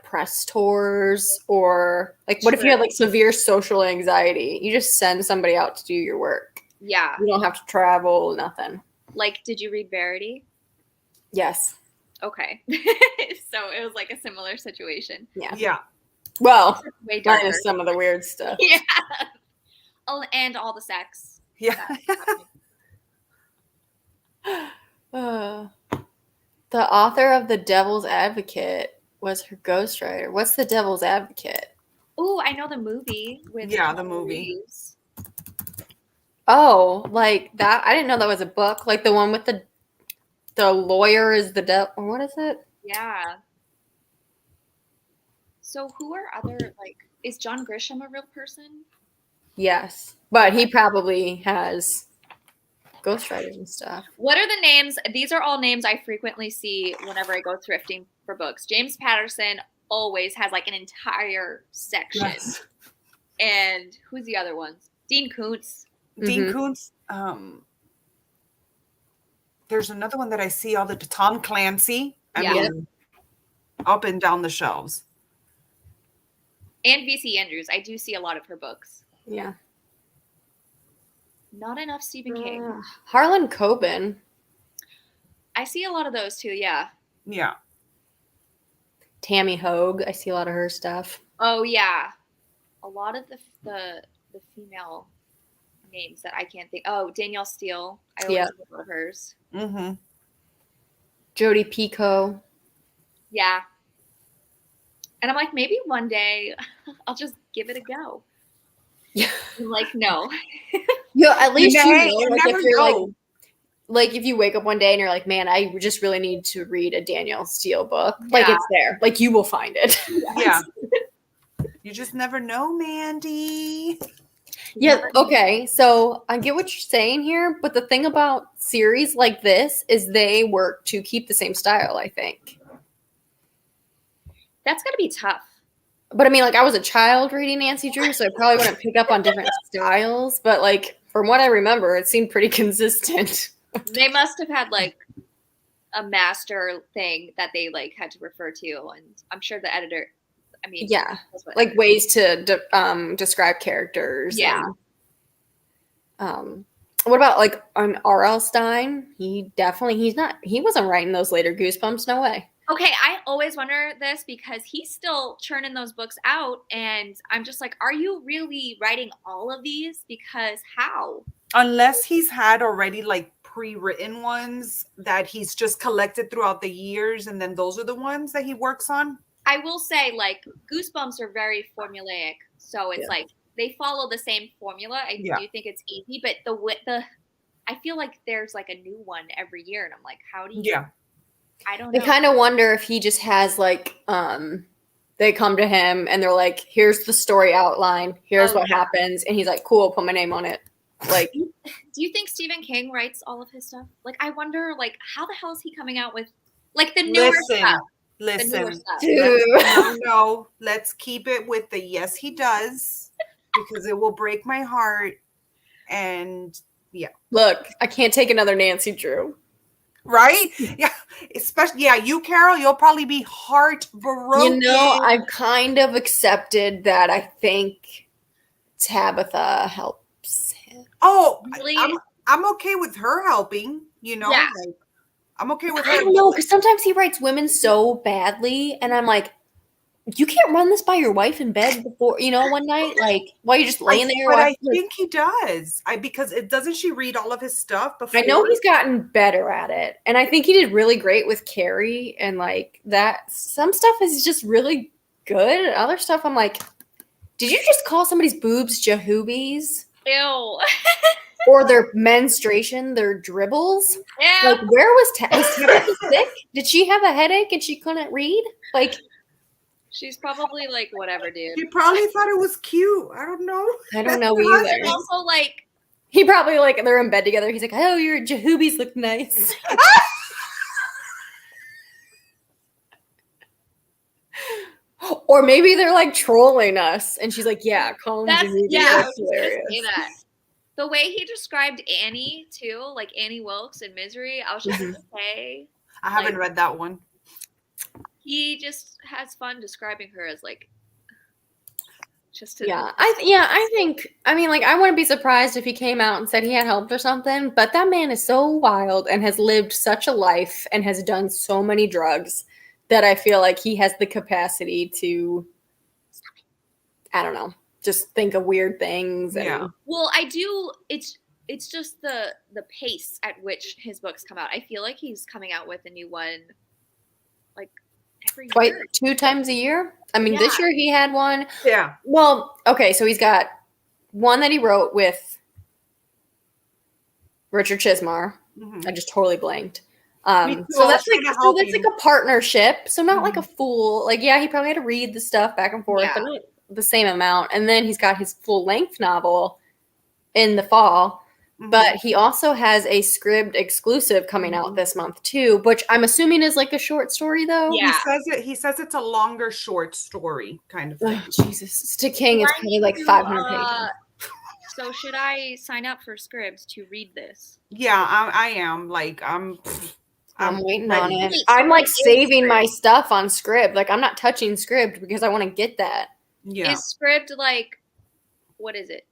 press tours or what if you had severe social anxiety? You just send somebody out to do your work. Yeah. You don't have to travel, nothing. Did you read Verity? Yes. Okay. So it was a similar situation. Yeah. Yeah. Well, way darker. minus some of the weird stuff. Yeah. Oh, and all the sex. Yeah. The author of The Devil's Advocate was her ghostwriter. What's The Devil's Advocate? Oh, I know the movie with the movie. Reeves. Oh, like that. I didn't know that was a book. Like the one with the lawyer is the devil. What is it? Yeah. So who are other, like, is John Grisham a real person? Yes, but he probably has ghostwriters and stuff. What are the names? These are all names I frequently see whenever I go thrifting for books. James Patterson always has like an entire section. Yes. And who's the other ones? Dean Koontz. Dean Koontz. There's another one that I see all the Tom Clancy. I mean, up and down the shelves. And V.C. Andrews. I do see a lot of her books. Yeah. Not enough Stephen King. Harlan Coben. I see a lot of those too, yeah. Yeah. Tammy Hogue. I see a lot of her stuff. Oh, yeah. A lot of the female names that I can't think. Oh, Danielle Steele. I always love hers. Mm-hmm. Jodi Picoult. Yeah. And I'm like, maybe one day I'll just give it a go. Yeah. I'm like, no. Yeah, at least you know, like if you're like if you wake up one day and you're like, man, I just really need to read a Danielle Steele book. Like it's there. Like you will find it. Yeah. You just never know, Mandy. Yeah. Okay. So I get what you're saying here, but the thing about series like this is they work to keep the same style, I think. That's got to be tough. But I mean, like I was a child reading Nancy Drew, so I probably wouldn't pick up on different styles. But like from what I remember, it seemed pretty consistent. They must have had like a master thing that they like had to refer to, and I'm sure the editor. I mean, like ways to describe characters. Yeah. And, what about like on R.L. Stine? He wasn't writing those later Goosebumps. No way. Okay, I always wonder this because he's still churning those books out, and I'm just like, are you really writing all of these? Because how? Unless he's had already like pre-written ones that he's just collected throughout the years, and then those are the ones that he works on. I will say, like, Goosebumps are very formulaic, so it's like they follow the same formula. I do think it's easy, but I feel like there's like a new one every year, and I'm like, how do you? Yeah. I don't know. I kind of wonder if he just has like they come to him and they're like, here's the story outline, here's what happens, and he's like, cool, put my name on it. Like, do you think Stephen King writes all of his stuff? Like, I wonder, like, how the hell is he coming out with like the newer stuff? Listen, dude. Let's keep it with the yes, he does, because it will break my heart. And look, I can't take another Nancy Drew. Right? Yeah. Especially, you, Carol, you'll probably be heartbroken. You know, I've kind of accepted that I think Tabitha helps him. Oh, really? I'm okay with her helping, you know? Yeah. Like, I'm okay with her. I don't know, because sometimes he writes women so badly, and I'm like, you can't run this by your wife in bed before, one night, like while you're just laying there. But I think he does. Because doesn't she read all of his stuff before? I know he's gotten better at it, and I think he did really great with Carrie, and like that. Some stuff is just really good, and other stuff I'm like, did you just call somebody's boobs jahoobies? Ew. Or their menstruation, their dribbles? Yeah. Like, where was Tabitha sick? Did she have a headache and she couldn't read? Like. She's probably like, whatever, dude. He probably thought it was cute. I don't know. I don't know either. And also, like, he probably like they're in bed together. He's like, "Oh, your jahoobies look nice." Or maybe they're like trolling us, and she's like, "Yeah, call them jahoobies." Yeah, that's hilarious. say that. The way he described Annie too, like Annie Wilkes in Misery, I was just gonna say. I haven't read that one. He just has fun describing her as like just I think I mean like I wouldn't be surprised if he came out and said he had help or something, but that man is so wild and has lived such a life and has done so many drugs that I feel like he has the capacity to I don't know, just think of weird things. And, well, I do it's just the pace at which his books come out. I feel like he's coming out with a new one like every year. 2 times a year. I mean, this year he had one. Yeah. Well, okay, so he's got one that he wrote with Richard Chismar. Mhm. I just totally blanked. Me too. So I was that's like trying to so help that's you. like a partnership. So not like Mhm. a full like yeah, he probably had to read the stuff back and forth, Yeah. but not the same amount. And then he's got his full length novel in the fall. Mhm. But he also has a Scribd exclusive coming out this month too, which I'm assuming is like a short story though. Yeah. He says it's a longer short story kind of thing. Oh, Jesus. To King, Do it's I probably need like to, 500 pages. So should I sign up for Scribd to read this? Yeah, I am. Like I'm waiting ready. on it. Wait, so I'm what like is saving Scribd? my stuff on Scribd. Like I'm not touching Scribd because I want to get that. Yeah. Is Scribd like, what is it?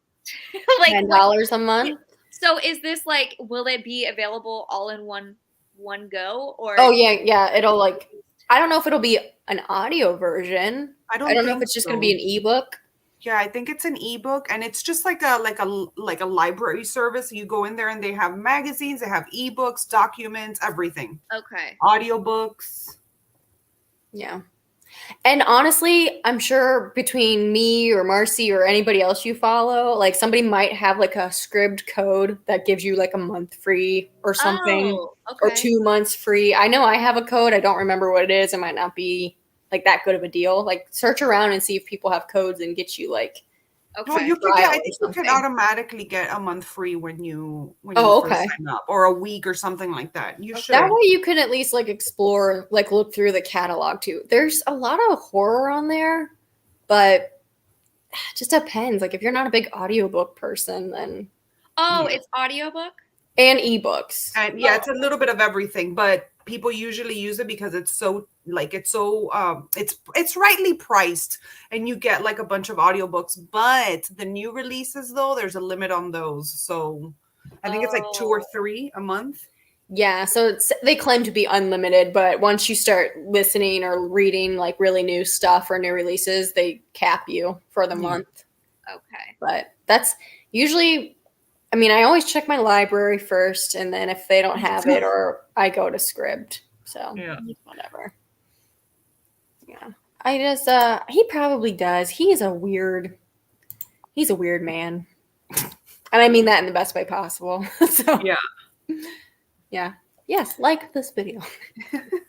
Like $10 a month. So is this like, will it be available all in one go, or? Oh yeah. It'll like I don't know if it'll be an audio version. I I don't know if think it's just so. gonna be an ebook. Yeah, I think it's an ebook, and it's just like a library service. You go in there and they have magazines, they have ebooks, documents, everything. Okay. Audiobooks. Yeah. And honestly, I'm sure between me or Marcy or anybody else you follow, like somebody might have like a Scribd code that gives you like a month free or something. Oh, Or okay. 2 months free. I know I have a code. I don't remember what it is. It might not be like that good of a deal. Like search around and see if people have codes and get you like Okay. Well, you could trial I or think you something. can automatically get a month free when you Oh, first okay. sign up, or a week or something like that. You should. That way you can at least like explore, like look through the catalog too. There's a lot of horror on there, but it just depends. Like if you're not a big audiobook person, then Oh, Yeah. it's audiobook? and ebooks. And yeah, it's a little bit of everything, but people usually use it because it's rightly priced, and you get like a bunch of audiobooks. But the new releases though, there's a limit on those. So I think it's like 2 or 3 a month. Yeah, so they claim to be unlimited, but once you start listening or reading like really new stuff or new releases, they cap you for the Yeah. month. Okay. But that's usually, I mean, I always check my library first, and then if they don't have it, or I go to Scribd. So Yeah. whatever. Yeah, I just he probably does. He's a weird man, and I mean that in the best way possible. So yeah. Yes, like this video.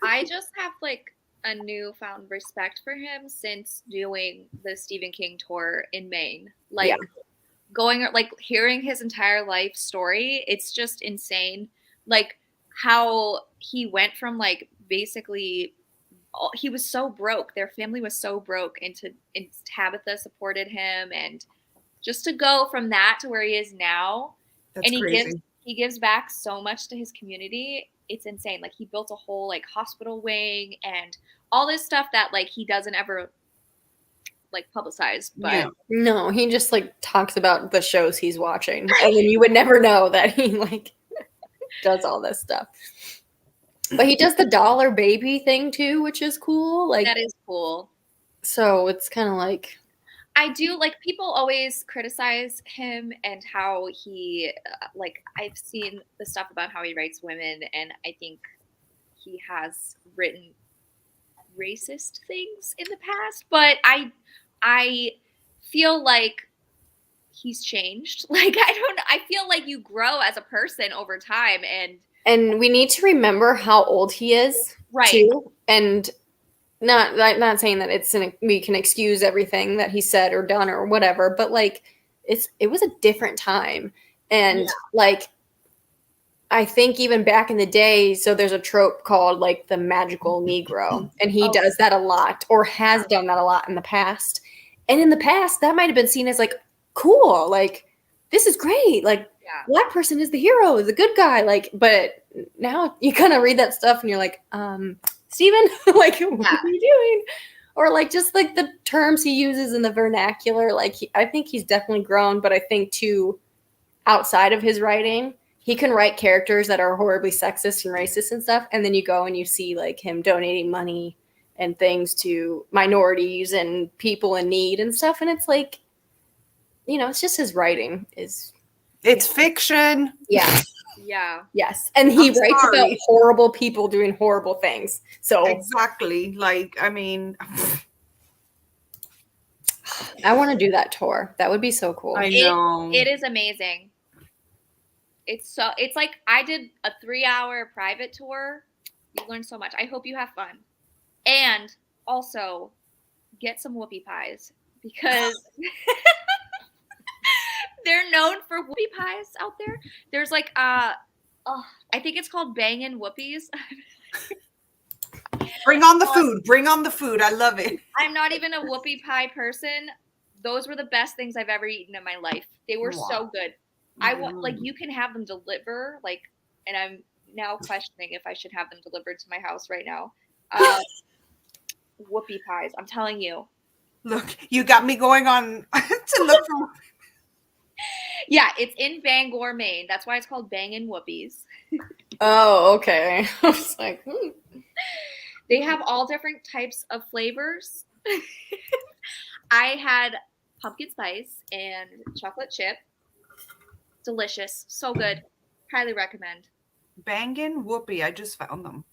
I just have like a newfound respect for him since doing the Stephen King tour in Maine. Like hearing his entire life story, it's just insane. Like how he went from like basically he was so broke. Their family was so broke, and Tabitha supported him, and just to go from that to where he is now, That's and crazy. he gives back so much to his community. It's insane. Like he built a whole like hospital wing and all this stuff that like he doesn't ever like publicize. But Yeah. No, he just like talks about the shows he's watching, and then you would never know that he like does all this stuff. But he does the dollar baby thing too, which is cool. Like that is cool. so it's kind of like I do like people always criticize him and how he like I've seen the stuff about how he writes women, and I think he has written racist things in the past, but I feel like he's changed. Like I feel like you grow as a person over time, and we need to remember how old he is right. too, and not saying that we can excuse everything that he said or done or whatever, but like it was a different time, and like I think even back in the day, so there's a trope called like the magical Negro, and he does that a lot, or has done that a lot in the past. And in the past, that might have been seen as like cool, like this is great, like Black person is the hero, the good guy, like. But now you kind of read that stuff and you're like, Steven, like what are you doing? Or like just like the terms he uses in the vernacular, like I think he's definitely grown, but I think too, outside of his writing, he can write characters that are horribly sexist and racist and stuff, and then you go and you see like him donating money and things to minorities and people in need and stuff, and it's like, you know, it's just his writing is It's fiction. Yeah. Yeah. Yes, and he writes sorry. about horrible people doing horrible things. So Exactly. Like, I mean, I want to do that tour. That would be so cool. I know. It is amazing. It's like I did a 3-hour private tour. You learn so much. I hope you have fun. And also get some whoopie pies because they're known for whoopie pies out there. There's like I think it's called Bangin' Whoopies. Bring on the food. Bring on the food. I love it. I'm not even a whoopie pie person. Those were the best things I've ever eaten in my life. They were so good. I want, like, you can have them deliver, like, and I'm now questioning if I should have them delivered to my house right now. Whoopie pies. I'm telling you. Look, you got me going on to look for. Yeah, it's in Bangor, Maine. That's why it's called Bangin' Whoopies. Oh, okay. I was like, They have all different types of flavors. I had pumpkin spice and chocolate chip. Delicious. So good. Highly recommend. Bangin' Whoopie. I just found them.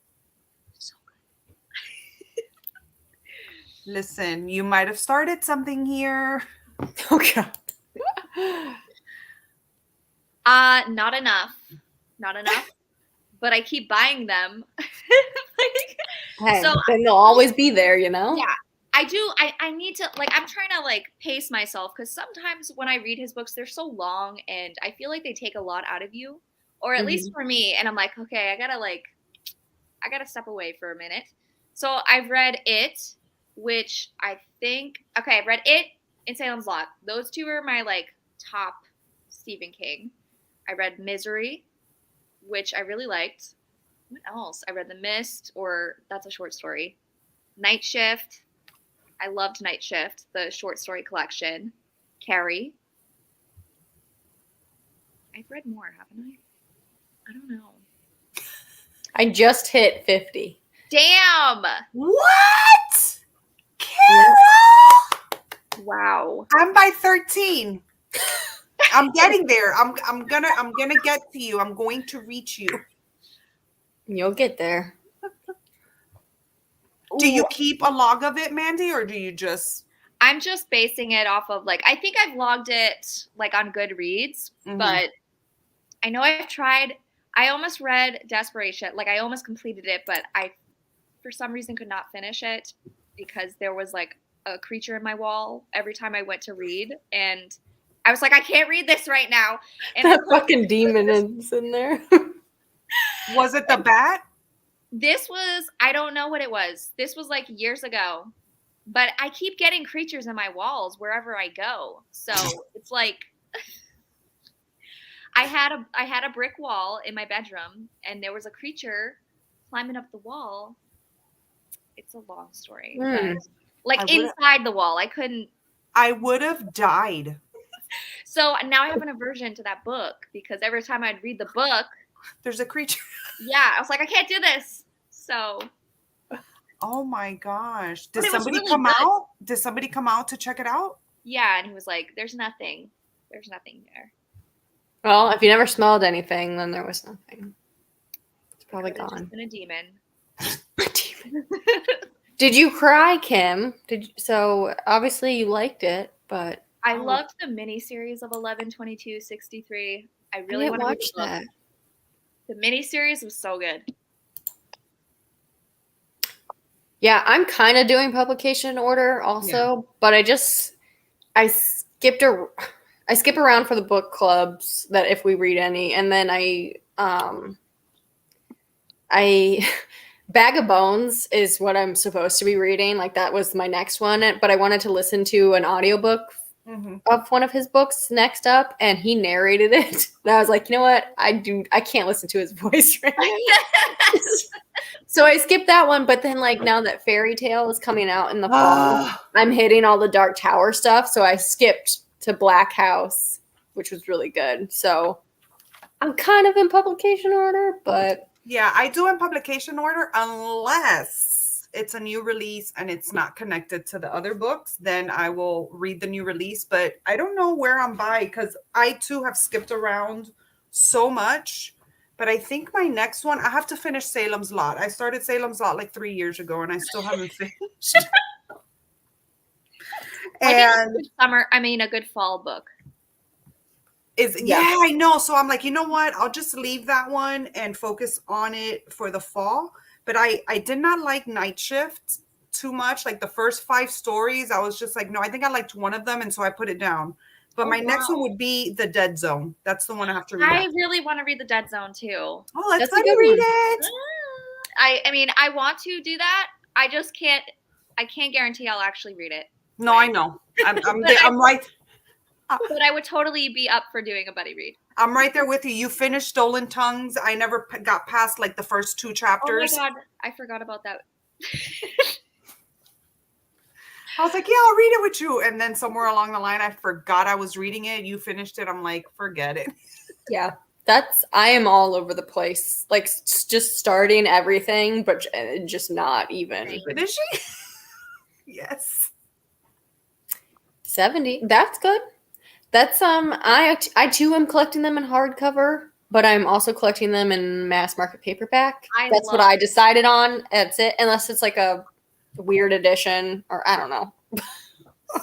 So good. Listen, you might have started something here. okay. Not enough. Not enough. But I keep buying them. Hey, so then they'll always be there, you know? Yeah. I do. I need to, like, I'm trying to, like, pace myself because sometimes when I read his books, they're so long and I feel like they take a lot out of you, or at least for me. And I'm like, okay, I gotta step away for a minute. So I've read It, which I think, okay, I've read It and Salem's Lot. Those two are my, like, top Stephen King. I read Misery, which I really liked. What else? I read The Mist, or that's a short story. Night Shift. I loved Night Shift, the short story collection. Carrie. I've read more, haven't I? I don't know. I just hit 50. Damn! What? Yes. Wow. I'm by 13. I'm getting there. I'm gonna get to you. I'm going to reach you. You'll get there. Do you keep a log of it, Mandy, or do you just? I'm just basing it off of, like, I think I've logged it, like, on Goodreads, but I know I've tried. I almost read Desperation. Like, I almost completed it, but I, for some reason, could not finish it because there was, like, a creature in my wall every time I went to read, and I was like, I can't read this right now. And that fucking demon is in there. Was it the bat? This was, I don't know what it was. This was like years ago, but I keep getting creatures in my walls wherever I go. So it's like, I had a brick wall in my bedroom and there was a creature climbing up the wall. It's a long story, but like inside the wall, I couldn't. I would have died. So now I have an aversion to that book because every time I'd read the book, there's a creature. Yeah, I was like, I can't do this. So. Oh my gosh! Did somebody come out? Did somebody come out to check it out? Yeah, and he was like, "There's nothing. There's nothing there." Well, if you never smelled anything, then there was nothing. It's probably gone. Just been a demon. Did you cry, Kim? So obviously you liked it, but I loved the miniseries of 11/22/63. I really want to watch that. The miniseries was so good. Yeah, I'm kind of doing publication order also, but I skip around for the book clubs that if we read any, and then I Bag of Bones is what I'm supposed to be reading. Like that was my next one, but I wanted to listen to an audiobook of one of his books next up, and he narrated it. And I was like, you know what? I can't listen to his voice right now. So I skipped that one, but then like now that Fairy Tale is coming out in the fall, I'm hitting all the Dark Tower stuff, so I skipped to Black House, which was really good. So I'm kind of in publication order, but yeah, I do in publication order unless it's a new release and it's not connected to the other books, then I will read the new release. But I don't know where I'm by because I too have skipped around so much. But I think my next one, I have to finish Salem's Lot. I started Salem's Lot like 3 years ago and I still haven't finished. And a good fall book. Yeah, I know. So I'm like, you know what? I'll just leave that one and focus on it for the fall. But I did not like Night Shift too much. Like the first 5 stories, I was just like, no, I think I liked one of them, and so I put it down. But my next one would be The Dead Zone. That's the one I have to read. I really want to read The Dead Zone too. Oh, let's That's a go good read one. it. I mean, I want to do that. I just can't. I can't guarantee I'll actually read it. No, Right. I know. I'm But I'm right. But I would totally be up for doing a buddy read. I'm right there with you. You finished Stolen Tongues. I never got past like the first 2 chapters. Oh my god, I forgot about that. I was like, yeah, I'll read it with you. And then somewhere along the line, I forgot I was reading it. You finished it. I'm like, forget it. Yeah. I am all over the place. Like just starting everything, but just not even. Is she? Yes. 70. That's good. That's I too am collecting them in hardcover, but I'm also collecting them in mass market paperback. That's what I decided on. That's it. Unless it's like a weird edition or I don't know.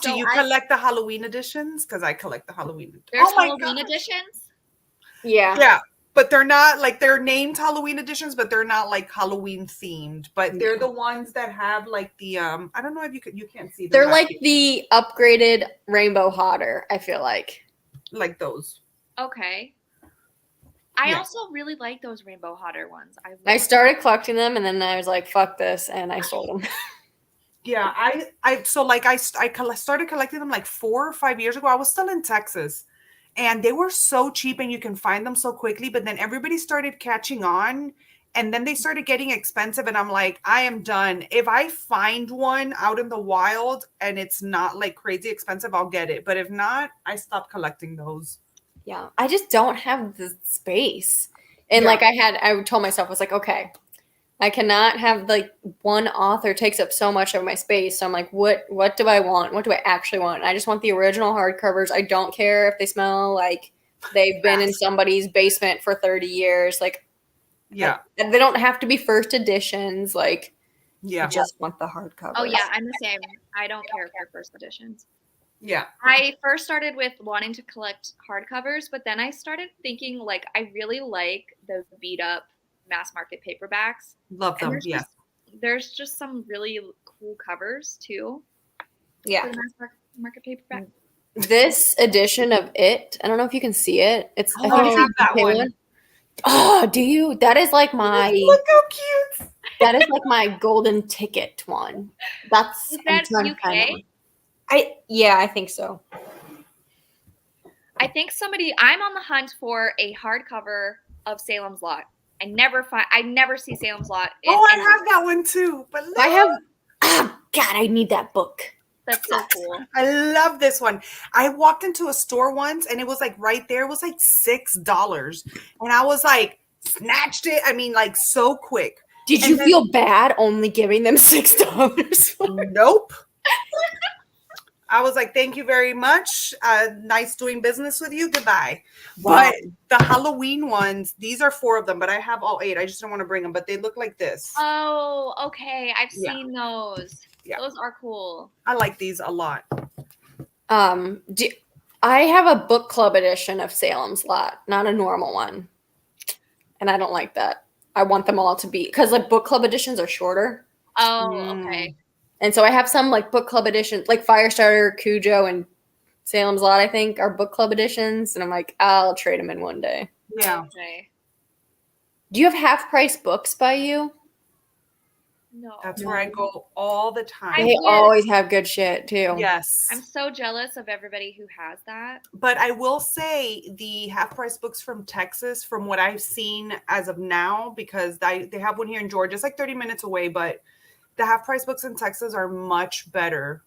Do you collect the Halloween editions? Because I collect the Halloween editions. There's Halloween editions? Yeah. Yeah. But they're not like they're named Halloween editions, but they're not like Halloween themed. But they're the ones that have like the I don't know if you can't see them. They're like the upgraded Rainbow Hotter, I feel like those. Okay. I also really like those Rainbow Hotter ones. I started collecting them and then I was like, fuck this, and I sold them. Yeah, I started collecting them like 4 or 5 years ago. I was still in Texas. And they were so cheap and you can find them so quickly. But then everybody started catching on and then they started getting expensive. And I'm like, I am done. If I find one out in the wild and it's not like crazy expensive, I'll get it. But if not, I stopped collecting those. Yeah. I just don't have the space. And like I told myself, I was like, okay, I cannot have like one author takes up so much of my space. So I'm like, what do I want? What do I actually want? And I just want the original hardcovers. I don't care if they smell like they've been in somebody's basement for 30 years. Like, yeah, they don't have to be first editions. Like, yeah, I just want the hardcovers. Oh yeah, I'm the same. I don't care for first editions. Yeah. I first started with wanting to collect hardcovers, but then I started thinking like I really like the beat up mass market paperbacks. Love them. Yeah. There's just some really cool covers too. Yeah. For the mass market paperback. This edition of It, I don't know if you can see it. It's I have that one. Oh, do you? That is like my look how cute. That is like my golden ticket one. That's Is that UK? I think so. I think I'm on the hunt for a hardcover of Salem's Lot. I never see Salem's Lot. I have that one too. But God, I need that book. That's so cool. I love this one. I walked into a store once and it was like right there. It was like $6. And I was like, snatched it. I mean, like so quick. Did you feel bad only giving them $6? Nope. I was like, thank you very much. Nice doing business with you. Goodbye. Wow. But the Halloween ones, these are 4 of them, but I have all 8. I just don't want to bring them, but they look like this. Oh, okay. I've seen those. Yeah. Those are cool. I like these a lot. I have a book club edition of Salem's Lot, not a normal one. And I don't like that. I want them all to be, because like book club editions are shorter. Oh, okay. And so I have some like book club editions, like Firestarter, Cujo, and Salem's Lot, I think, are book club editions. And I'm like, I'll trade them in one day. Yeah. Okay. Do you have half-price books by you? No. That's where I go all the time. They always have good shit, too. Yes. I'm so jealous of everybody who has that. But I will say the half-price books from Texas, from what I've seen as of now, because they have one here in Georgia. It's like 30 minutes away, but the half-price books in Texas are much better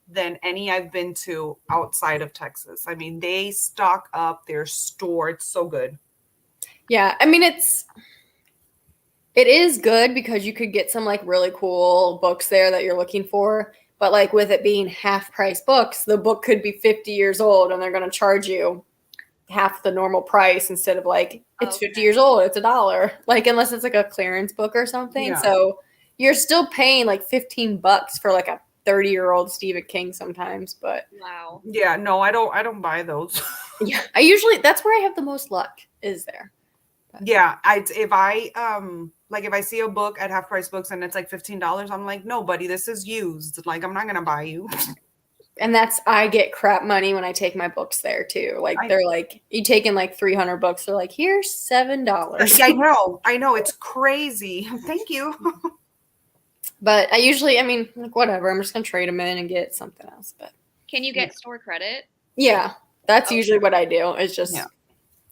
than any I've been to outside of Texas. I mean, they stock up their store. It's so good. Yeah, I mean, it is good because you could get some like really cool books there that you're looking for. But like with it being half-price books, the book could be 50 years old and they're going to charge you half the normal price instead of like, it's 50 years old, it's $1. Like, unless it's like a clearance book or something. Yeah. So you're still paying like $15 for like a 30-year-old Stephen King sometimes, but Wow. Yeah, no, I don't buy those. yeah, that's where I have the most luck is there. Yeah, if I see a book at Half Price Books and it's like $15, I'm like, no, buddy, this is used. Like, I'm not gonna buy you. And I get crap money when I take my books there too. Like they're like, you taking like 300 books. They're like, here's $7. Yeah, I know, it's crazy. Thank you. But I mean, like whatever. I'm just gonna trade them in and get something else. But Can you get store credit? yeah, that's Okay. usually what I do. It's just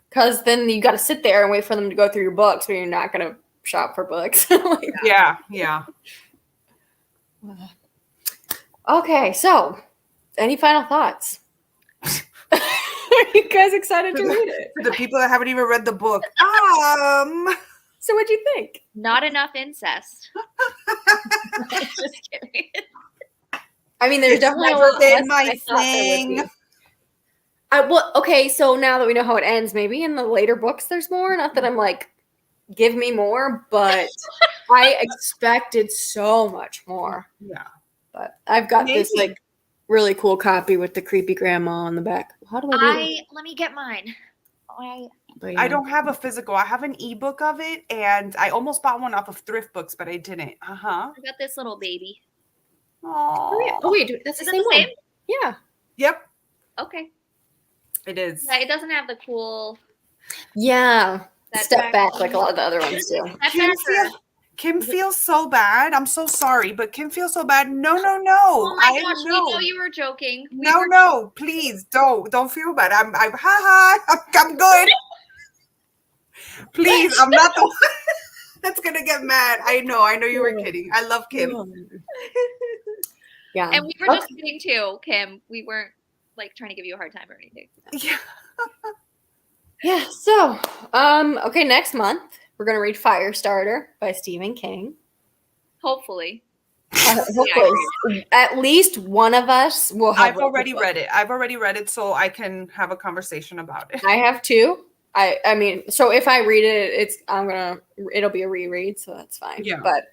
because then you got to sit there and wait for them to go through your books, but you're not gonna shop for books. Like, Yeah. okay, so any final thoughts? Are you guys excited to read it? For the people that haven't even read the book, So what'd you think? Not enough incest. Just kidding. I mean, there's It's definitely a never lot been less than my I thought there would be. thing. Okay, so now that we know how it ends, maybe in the later books there's more. Not that I'm like, give me more, but I expected so much more. Yeah. But I've got this Maybe. like really cool copy with the creepy grandma on the back. How do I do this? Let me get mine. But, I don't have a physical. I have an ebook of it, and I almost bought one off of Thrift Books, but I didn't. I got this little baby. Oh. Oh wait, that's Is the it same the one. same? Yeah. Yep, Okay. it is. Yeah, it doesn't have the cool Yeah. that Step back like a lot of the other ones do. Kim feels so bad. I'm so sorry, but Kim feels so bad. No. Oh my I gosh, we know. know you were joking. No, please don't feel bad. I'm good. Please, I'm not the one that's gonna get mad. I know you were kidding. I love Kim. Yeah. And we were just kidding too, Kim. We weren't like trying to give you a hard time or anything. Yeah. Yeah, so okay, next month we're gonna read Firestarter by Stephen King. Hopefully. Hopefully, at least one of us will have. I've already read it, so I can have a conversation about it. I have two. I mean, so if I read it, it'll be a reread, so that's fine. Yeah. But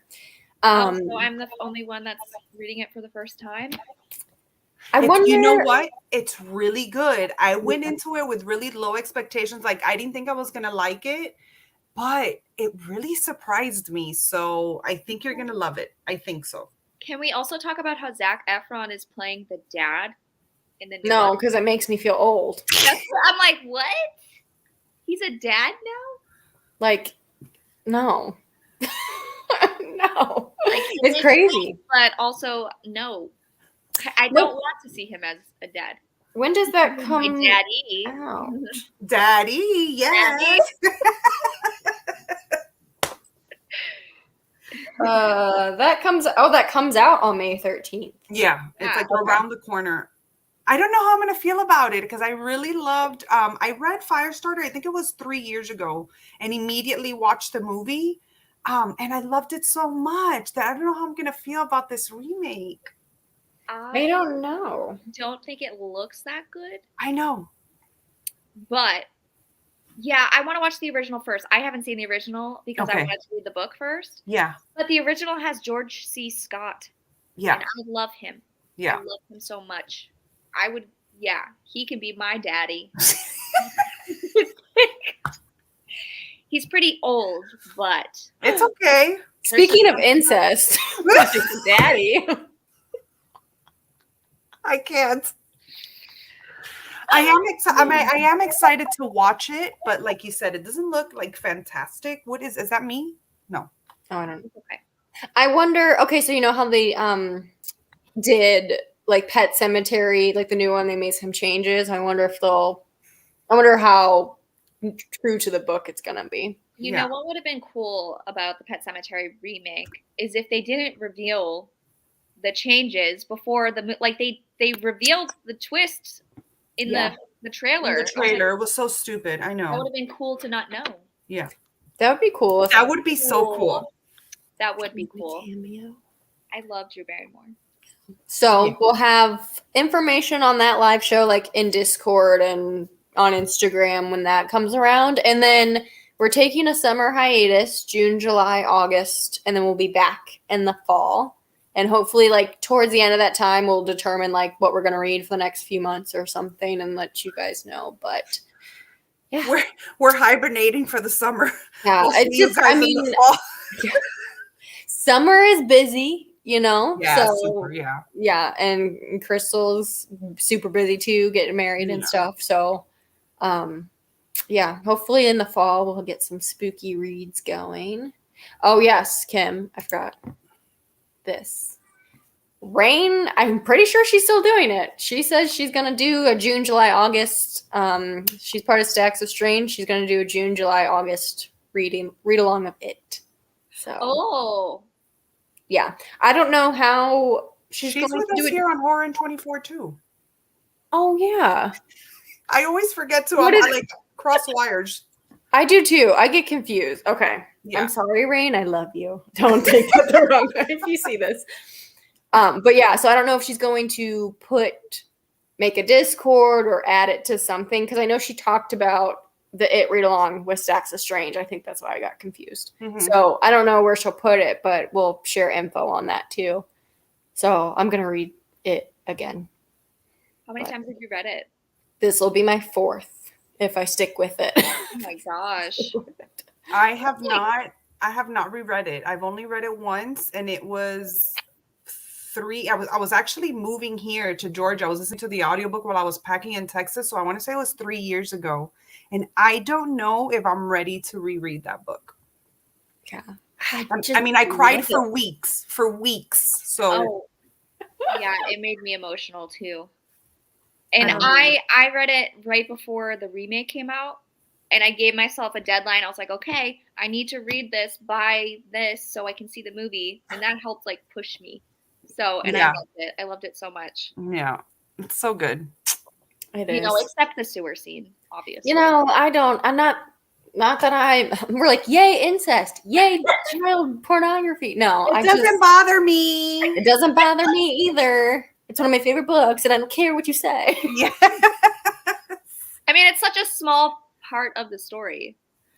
So I'm the only one that's reading it for the first time. I wonder. You know what? It's really good. I went into it with really low expectations. Like, I didn't think I was gonna like it, but it really surprised me. So I think you're gonna love it. I think so. Can we also talk about how Zac Efron is playing the dad in the new No, one? because it makes me feel old. I'm like, what? He's a dad now? Like, no. No. Like, It's crazy. But also, no. I don't want to see him as a dad. When does that My come daddy. out? Daddy, yes. That comes out on May 13th. Yeah, it's like okay. around the corner. I don't know how I'm gonna feel about it because I really loved. I read Firestarter. I think it was 3 years ago, and immediately watched the movie. And I loved it so much that I don't know how I'm gonna feel about this remake. I don't know. Don't think it looks that good. I know. But yeah, I want to watch the original first. I haven't seen the original because I wanted to read the book first. Yeah. But the original has George C. Scott. Yeah. And I love him. Yeah. I love him so much. He can be my daddy. He's pretty old, but It's okay. Speaking of incest, daddy. I can't. I am excited to watch it, but like you said, it doesn't look like fantastic. Is that me? No. Oh, I don't know. okay. I wonder. Okay, so you know how they did like Pet Cemetery, like the new one, they made some changes. I wonder how true to the book it's gonna be. You know what would have been cool about the Pet Sematary remake is if they didn't reveal the changes before they revealed the twist in the trailer. The trailer was so stupid. I know. That would have been cool to not know. Yeah. That would be cool. That would be so cool. That would be cool. I love Drew Barrymore. So we'll have information on that live show, like in Discord and on Instagram when that comes around. And then we're taking a summer hiatus, June, July, August, and then we'll be back in the fall. And hopefully, like, towards the end of that time, we'll determine, like, what we're going to read for the next few months or something and let you guys know. But, yeah. We're hibernating for the summer. Yeah, We'll it's see you just, guys I in mean, the fall. summer is busy, you know? Yeah, so, super, yeah. Yeah, and Crystal's super busy, too, getting married and stuff. So, yeah, hopefully in the fall, we'll get some spooky reads going. Oh, yes, Kim, I forgot this. Rain, I'm pretty sure she's still doing it. She says she's going to do a June, July, August. She's part of Stacks of Strange. She's going to do a June, July, August read along of it. So, yeah. I don't know how she's going with to do us it here on Horror24 too. Oh, yeah. I always forget to, I like cross wires. I do too. I get confused. Okay. Yeah. I'm sorry, Rain. I love you. Don't take that the wrong way if you see this. But yeah, so I don't know if she's going to make a Discord or add it to something, because I know she talked about the It read along with Stacks of Strange. I think that's why I got confused. Mm-hmm. So I don't know where she'll put it, but we'll share info on that too. So I'm gonna read it again. How many times have you read it? This will be my 4th if I stick with it. Oh my gosh. I have not reread it. I've only read it once, and it was 3. I was actually moving here to Georgia. I was listening to the audiobook while I was packing in Texas. So I want to say it was 3 years ago. And I don't know if I'm ready to reread that book. Yeah. I mean, I cried for weeks. So yeah, it made me emotional too. And I read it right before the remake came out, and I gave myself a deadline. I was like, okay, I need to read this by this so I can see the movie, and that helped like push me. So, and I loved it. I loved it so much. Yeah, it's so good. It is. Except the sewer scene, obviously. I'm not that we're like, yay, incest, yay, child pornography. No, it doesn't bother me. It doesn't bother me either. It's one of my favorite books, and I don't care what you say. Yeah. I mean, it's such a small part of the story.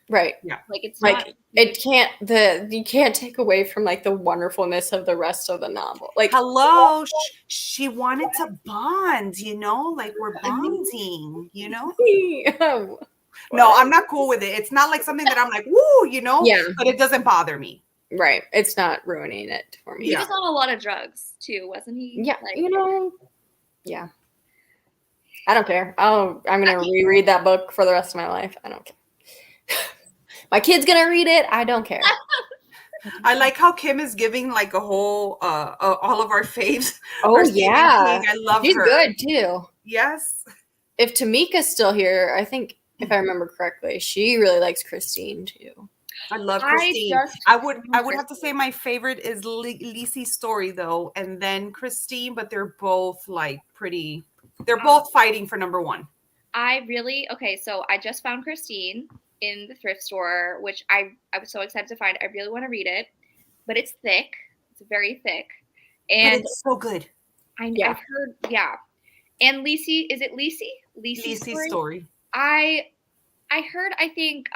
Right. Yeah. Like, it's like, not. You can't take away from, like, the wonderfulness of the rest of the novel. Like, hello, she wanted to bond, you know? Like, we're bonding, you know? No, I'm not cool with it. It's not like something that I'm like, woo, you know? Yeah. But it doesn't bother me. Right. It's not ruining it for me. He was on a lot of drugs, too, wasn't he? Yeah. Like, yeah. I don't care. I'm going to reread that book for the rest of my life. I don't care. My kid's going to read it. I don't care. I like how Kim is giving like a whole, all of our faves. Oh, yeah. I love her. She's good, too. Yes. If Tamika's still here, I think, if I remember correctly, she really likes Christine, too. I love Christine. I would have to say my favorite is Lisey's story though, and then Christine, but they're both like they're both fighting for number 1. So I just found Christine in the thrift store, which I was so excited to find. I really want to read it, but it's thick. It's very thick. And but it's so good. I've heard, And Lisey, is it Lisey? Lisey's story? I heard, I think,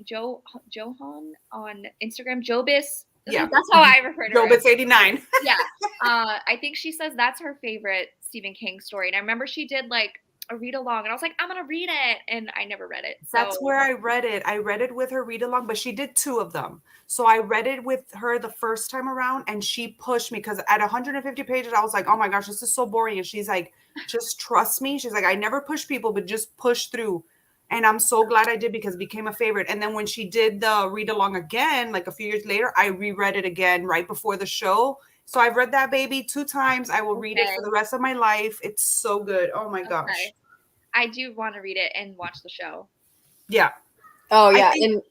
Johan on Instagram, Jobis. Yeah, that's how I refer to her. Jobis 89. Yeah, I think she says that's her favorite Stephen King story, and I remember she did like a read along, and I was like, I'm gonna read it, and I never read it. So. That's where I read it. I read it with her read along, but she did 2 of them. So I read it with her the first time around, and she pushed me because at 150 pages, I was like, oh my gosh, this is so boring. And she's like, just trust me. She's like, I never push people, but just push through. And I'm so glad I did because it became a favorite. And then when she did the read along again, like a few years later, I reread it again right before the show. So I've read that baby 2 times. I will read it for the rest of my life. It's so good. Oh my gosh. I do want to read it and watch the show. Yeah. Oh yeah. And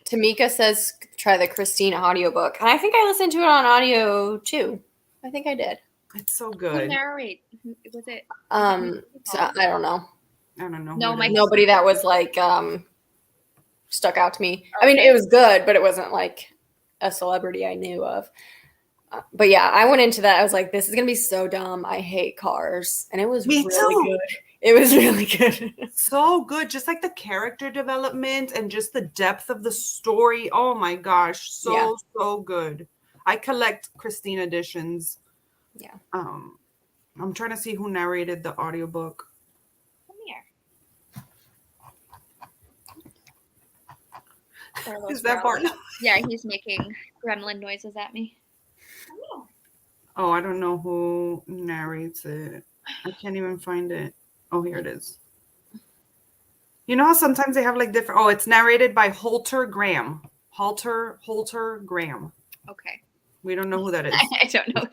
Tamika says try the Christine audiobook. And I think I listened to it on audio too. I think I did. It's so good. Who narrate? Was it? So I don't know. I don't know. No, nobody that was like stuck out to me. Okay. I mean, it was good, but it wasn't like a celebrity I knew of. But yeah, I went into that. I was like, this is gonna be so dumb. I hate cars, and it was really good. It was really good. So good, just like the character development and just the depth of the story. Oh my gosh, so good. I collect Christine editions. Yeah. I'm trying to see who narrated the audiobook. Come here. Is that Bart? Yeah, he's making gremlin noises at me. Oh, I don't know who narrates it. I can't even find it. Oh, here it is. You know how sometimes they have like different. Oh, it's narrated by Holter Graham. Holter Graham. Okay. We don't know who that is. I don't know.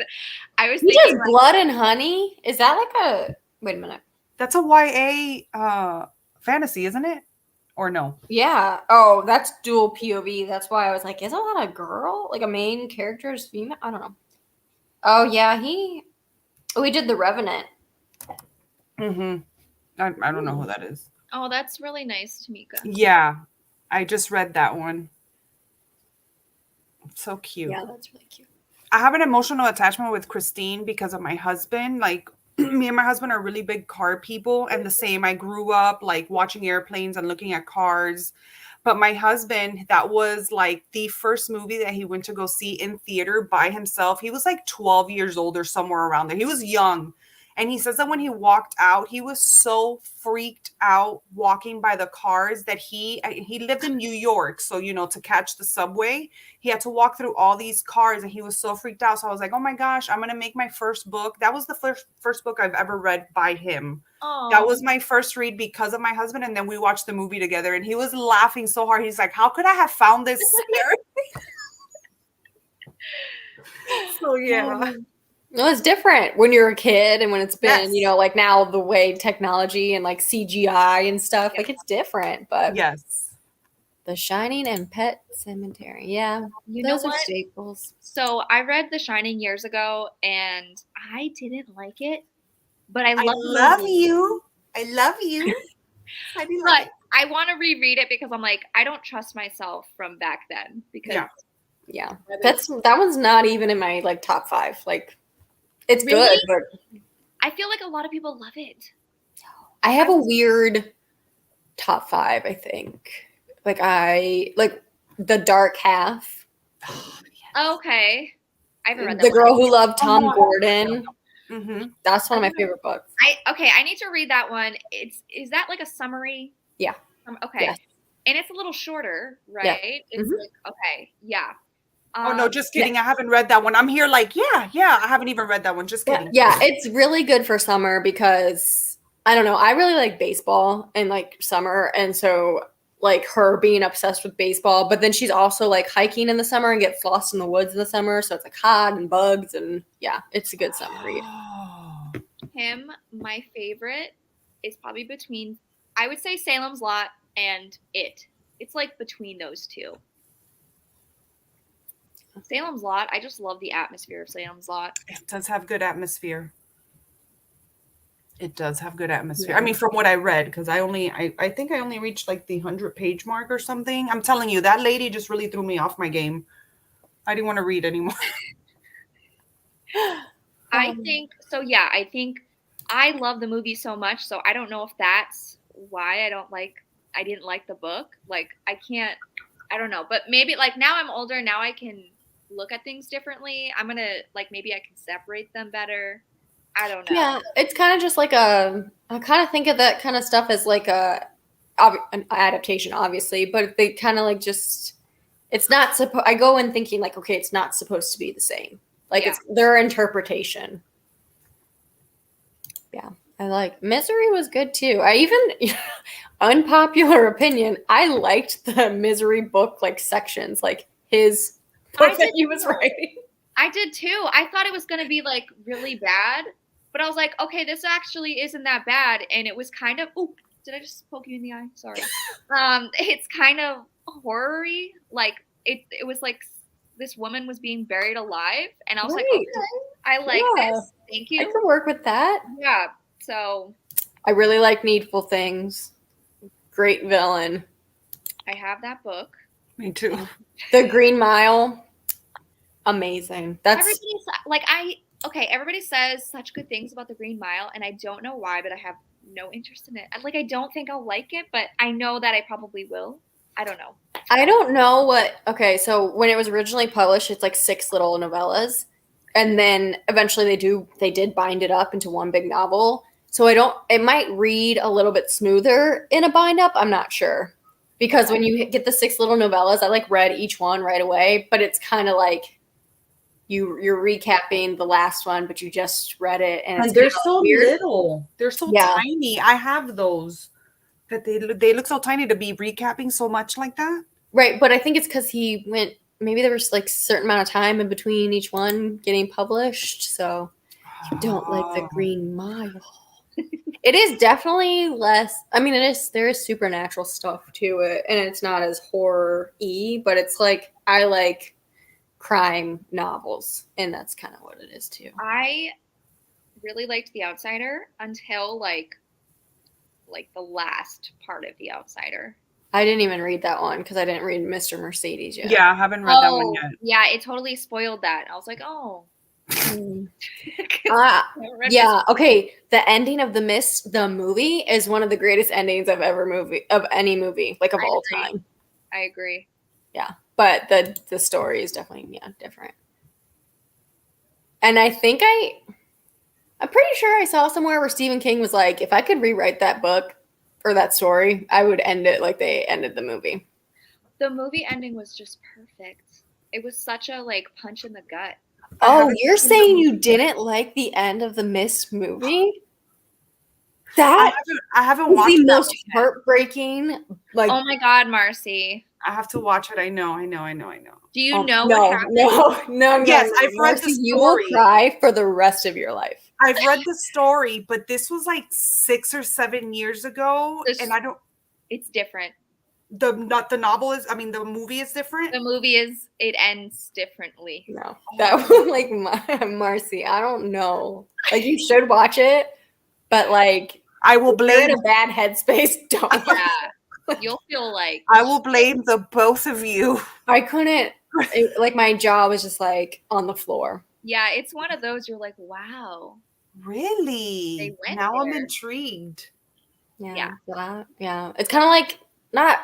I was He thinking does Blood and Honey. Is that like a? Wait a minute. That's a YA fantasy, isn't it? Or no? Yeah. Oh, that's dual POV. That's why I was like, isn't that a girl? Like a main character is female? I don't know. Oh yeah, he did The Revenant. Mm-hmm. I don't know who that is. Oh, that's really nice, Tamika. Yeah, I just read that one. So cute. Yeah, that's really cute. I have an emotional attachment with Christine because of my husband. Like, me and my husband are really big car people, and the same. I grew up like watching airplanes and looking at cars. But my husband, that was like the first movie that he went to go see in theater by himself. He was like 12 years old or somewhere around there. He was young. And he says that when he walked out, he was so freaked out walking by the cars that he lived in New York. So, you know, to catch the subway, he had to walk through all these cars and he was so freaked out. So I was like, oh my gosh, I'm going to make my first book. That was the first book I've ever read by him. Oh. That was my first read because of my husband. And then we watched the movie together and he was laughing so hard. He's like, how could I have found this scary? So, yeah. No, it's different when you're a kid and when it's been, Yes. you know, like now the way technology and like CGI and stuff, like it's different. But Yes. The Shining and Pet Cemetery, yeah, You know those are what? staples. So I read The Shining years ago, and I didn't like it, but I I love love you. I love you. I do love But I want to reread it because I'm like, I don't trust myself from back then because Yeah, that one's not even in my like top 5. Like, it's Really? good, but I feel like a lot of people love it. I have a weird top 5. I think, like The Dark Half, Okay. I haven't read that The Girl one. Who Loved Tom Gordon. Mm-hmm. That's one of my favorite books. I need to read that one. Is that like a summary? Yeah. Okay. Yes. And it's a little shorter, right? Yeah. It's Mhm. like, okay, yeah. Oh no, just kidding. I haven't read that one. I'm here like, yeah. I haven't even read that one. Just kidding. Yeah, it's really good for summer because I don't know. I really like baseball and like summer, and so like her being obsessed with baseball, but then she's also like hiking in the summer and gets lost in the woods in the summer, so it's like hot and bugs, and yeah, it's a good summer read. Oh. Him, my favorite is probably between, I would say Salem's Lot and It. It's like between those two. Salem's Lot, I just love the atmosphere of Salem's Lot. It does have good atmosphere. It does have good atmosphere. Yeah. I mean, from what I read, because I think I only reached like the 100-page mark or something. I'm telling you, that lady just really threw me off my game. I didn't want to read anymore. I think so. Yeah, I think I love the movie so much. So I don't know if that's why I didn't like the book. Like I don't know. But maybe like now I'm older. Now I can look at things differently. I'm gonna like maybe I can separate them better. I don't know. Yeah, it's kind of just like I kind of think of that kind of stuff as like an adaptation, obviously, but they kind of like just, it's not supposed, I go in thinking like, okay, it's not supposed to be the same. Like it's their interpretation. Yeah, I like Misery was good too. I even, unpopular opinion, I liked the Misery book like sections, like his book that he was writing. I did too. I thought it was going to be like really bad, but I was like, okay, this actually isn't that bad. And it was kind of, oh, did I just poke you in the eye? Sorry. It's kind of horror-y. Like it was like this woman was being buried alive. And I was like, okay, I like this. Thank you. I can work with that. Yeah. So I really like Needful Things. Great villain. I have that book. Me too. The Green Mile. Amazing. That's Everybody's like, everybody says such good things about the Green Mile, and I don't know why, but I have no interest in it. I don't think I'll like it, but I know that I probably will. I don't know. I don't know what. Okay, so when it was originally published, it's like 6 little novellas, and then eventually they did bind it up into one big novel. So it might read a little bit smoother in a bind up. I'm not sure, because when you get the 6 little novellas, I like read each one right away, but it's kind of like you're recapping the last one, but you just read it, and it's they're kinda so weird. little. They're so tiny. I have those, but they look so tiny to be recapping so much like that. Right, but I think it's because he went. Maybe there was like a certain amount of time in between each one getting published. So you don't like the Green Mile. It is definitely less. I mean, there is supernatural stuff to it, and it's not as horror-y, but it's like I like crime novels, and that's kind of what it is too. I really liked The Outsider until like the last part of The Outsider. I didn't even read that one because I didn't read Mr. Mercedes yet. Yeah, I haven't read that one yet. Yeah, it totally spoiled that. I was like, oh. Yeah, okay. The ending of The Mist, the movie, is one of the greatest endings of any movie, like of all time. I agree. Yeah, but the story is definitely different. And I think I'm pretty sure I saw somewhere where Stephen King was like, if I could rewrite that book or that story, I would end it like they ended the movie. The movie ending was just perfect. It was such a like punch in the gut. Oh, you're saying you didn't like the end of the Mist movie? That I haven't watched the that most heartbreaking. Like, oh my God, Marcy. I have to watch it. I know. Do you know no, what happened? No. Yes, I've read the story. You will cry for the rest of your life. I've read the story, but this was like 6 or 7 years ago, and I don't. It's different. The novel is. I mean, the movie is different. The movie it ends differently. No, that was like Marcy. I don't know. Like, you should watch it, but like, I will if you're blame in a bad headspace. Don't. Yeah, you'll feel like I will blame the both of you. I couldn't. Like, my jaw was just like on the floor. Yeah, it's one of those. You're like, wow. Really? They went now there. I'm intrigued. Yeah. It's kind of like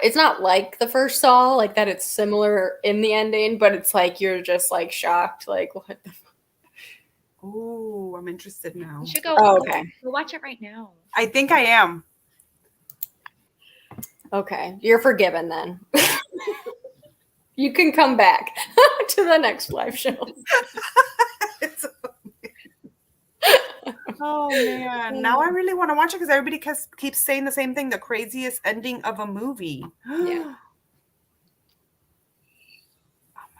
it's not like the first Saw, like that. It's similar in the ending, but it's like you're just like shocked, like what the. Oh, I'm interested now. You should go. Oh, okay. Go watch it right now. I think I am. Okay, you're forgiven then. You can come back to the next live show. Oh man! Now I really want to watch it because everybody keeps saying the same thing. The craziest ending of a movie. Yeah.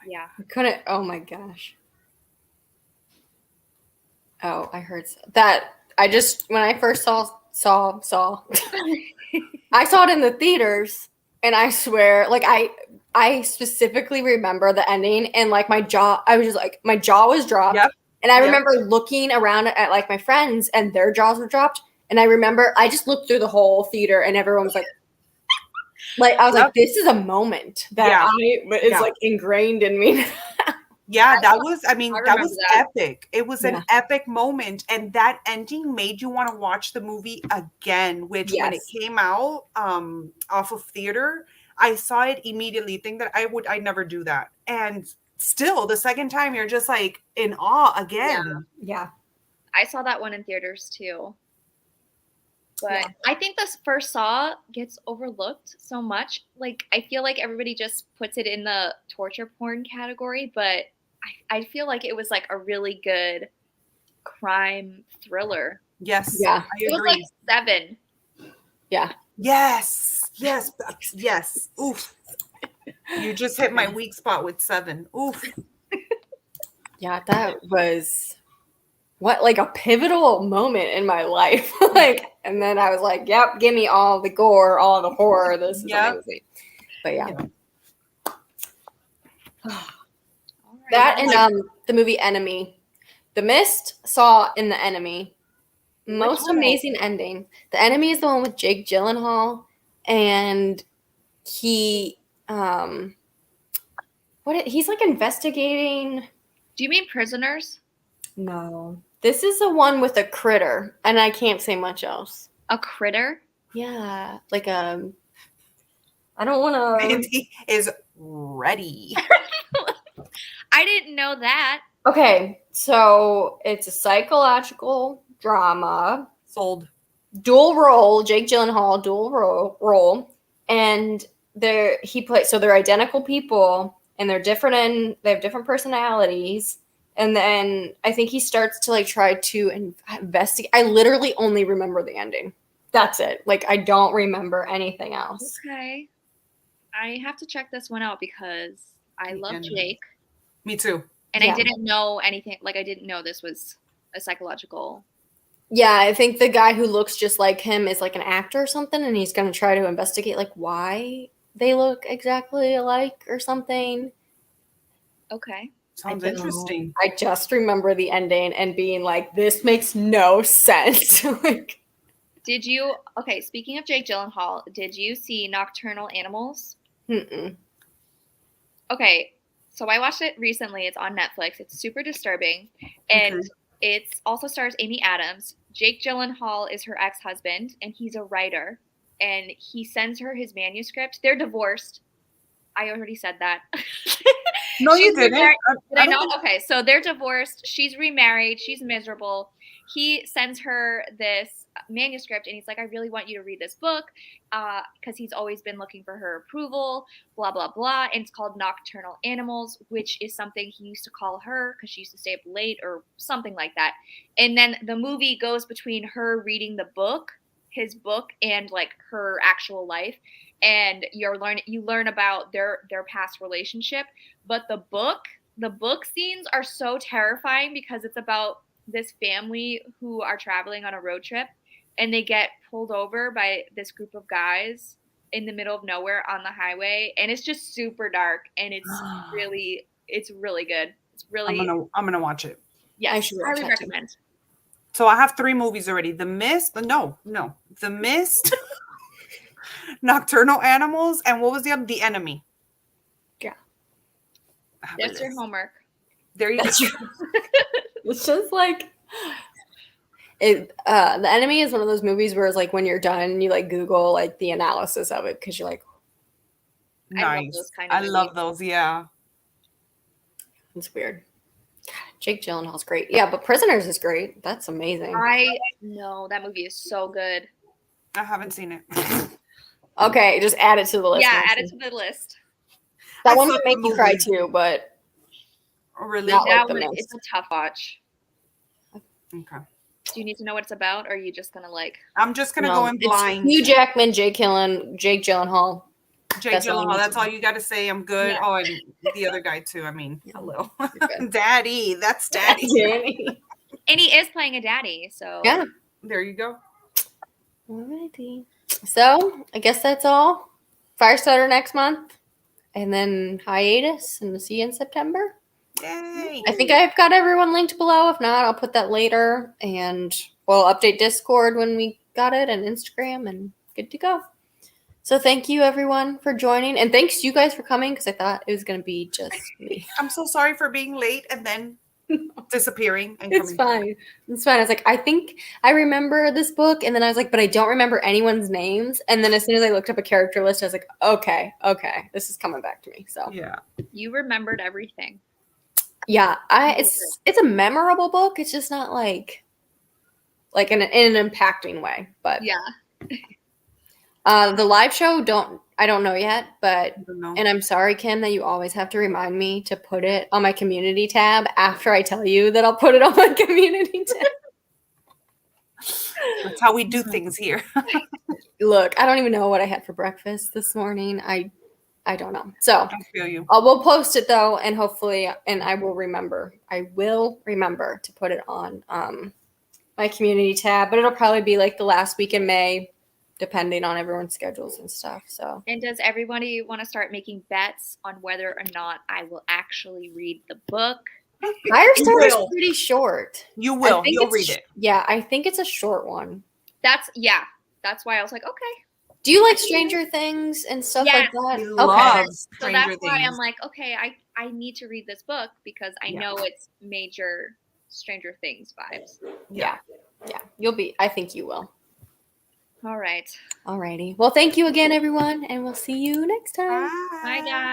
Yeah. I couldn't. Oh my gosh. Oh, I heard that. When I first saw I saw it in the theaters, and I swear, like I specifically remember the ending, and like my jaw was dropped. Yep. And I remember looking around at like my friends, and their jaws were dropped. And I remember I just looked through the whole theater, and everyone was like I was like, this is a moment that is like ingrained in me. Yeah, that was epic. It was an Yeah. epic moment. And that ending made you want to watch the movie again, which when it came out off of theater, I saw it immediately. Think that I'd never do that. And still the second time you're just like in awe again. Yeah. I saw that one in theaters too. But I think this first Saw gets overlooked so much. Like, I feel like everybody just puts it in the torture porn category, but I feel like it was like a really good crime thriller. Yes. Yeah. I It was agree. like 7. Yeah. Yes. Oof. You just hit my weak spot with 7. Oof. Yeah, that was like a pivotal moment in my life. And then I was like, yep, give me all the gore, all the horror. This is amazing. But that and the movie Enemy. The Mist, Saw in The Enemy. Most amazing ending. The Enemy is the one with Jake Gyllenhaal, and he he's like investigating. Do you mean Prisoners? No. This is the one with a critter, and I can't say much else. A critter? Yeah, like a I don't want to. Mandy is ready. I didn't know that. Okay, so it's a psychological drama, Sold. dual role. Jake Gyllenhaal, dual role, and they're identical people, and they're different, and they have different personalities. And then I think he starts to like try to investigate. I literally only remember the ending. That's it. Like I don't remember anything else. Okay. I have to check this one out because I love Jake. Me too. And I didn't know anything. Like I didn't know this was a psychological. Yeah, I think the guy who looks just like him is like an actor or something, and he's going to try to investigate like why they look exactly alike or something. Okay. Sounds interesting. I just remember the ending and being like, this makes no sense. Like, did you, okay, speaking of Jake Gyllenhaal, did you see Nocturnal Animals? Mm-mm. Okay, so I watched it recently. It's on Netflix. It's super disturbing. And it also stars Amy Adams. Jake Gyllenhaal is her ex-husband, and he's a writer. And he sends her his manuscript. They're divorced. I already said that. No, you didn't. Did I not? Okay, so they're divorced. She's remarried. She's miserable. He sends her this manuscript, and he's like, I really want you to read this book because he's always been looking for her approval, blah, blah, blah. And it's called Nocturnal Animals, which is something he used to call her because she used to stay up late or something like that. And then the movie goes between her reading the book, his book, and like her actual life. And you learn about their past relationship. But the book scenes are so terrifying because it's about this family who are traveling on a road trip, and they get pulled over by this group of guys in the middle of nowhere on the highway, and it's just super dark, and it's really good. It's really. I'm gonna watch it. Yeah, I should highly recommend. So I have 3 movies already: The Mist. The Mist. Nocturnal Animals, and what was the other? The Enemy. Yeah. That's your homework. There you go. It's just like it. The Enemy is one of those movies where it's like when you're done, you like Google like the analysis of it because you're like, nice. I love those. Yeah. It's weird. God, Jake Gyllenhaal's great. Yeah, but Prisoners is great. That's amazing. I know that movie is so good. I haven't seen it. Okay, just add it to the list. Yeah, add it to the list. That one would make you cry too, but really, that one, it's a tough watch. Okay. Do you need to know what it's about, or are you just gonna like? I'm just gonna go in blind. Hugh Jackman, Jake Gyllenhaal. Jake Gyllenhaal. That's all you got to say. I'm good. Yeah. Oh, and the other guy too. I mean, hello, Daddy. That's Daddy. And he is playing a daddy, so yeah. There you go. Alrighty. So I guess that's all. Firestarter next month, and then hiatus, and we'll see you in September. Yay! I think I've got everyone linked below. If not, I'll put that later, and we'll update Discord when we got it, and Instagram, and good to go. So thank you everyone for joining, and thanks you guys for coming because I thought it was going to be just me. I'm so sorry for being late and then disappearing. And it's fine. It's fine. I was like, I think I remember this book, and then I was like, but I don't remember anyone's names. And then as soon as I looked up a character list, I was like, okay, this is coming back to me. So yeah, you remembered everything. Yeah, it's a memorable book. It's just not like in an impacting way. But yeah. The live show I don't know yet, but and I'm sorry, Kim, that you always have to remind me to put it on my community tab after I tell you that I'll put it on my community tab. That's how we do things here. Look, I don't even know what I had for breakfast this morning. I don't know. So I feel you. We'll post it though, and hopefully, and I will remember to put it on my community tab, but it'll probably be like the last week in May, depending on everyone's schedules and stuff. So, and does everybody want to start making bets on whether or not I will actually read the book? Firestarter is pretty short. You will. You'll read it. Yeah, I think it's a short one. That's why I was like, okay. Do you like Stranger Things and stuff like that? He loves so that's why I'm like, okay, I need to read this book because I know it's major Stranger Things vibes. Yeah. You'll be. I think you will. All right. Alrighty. Well, thank you again, everyone, and we'll see you next time. Bye, guys.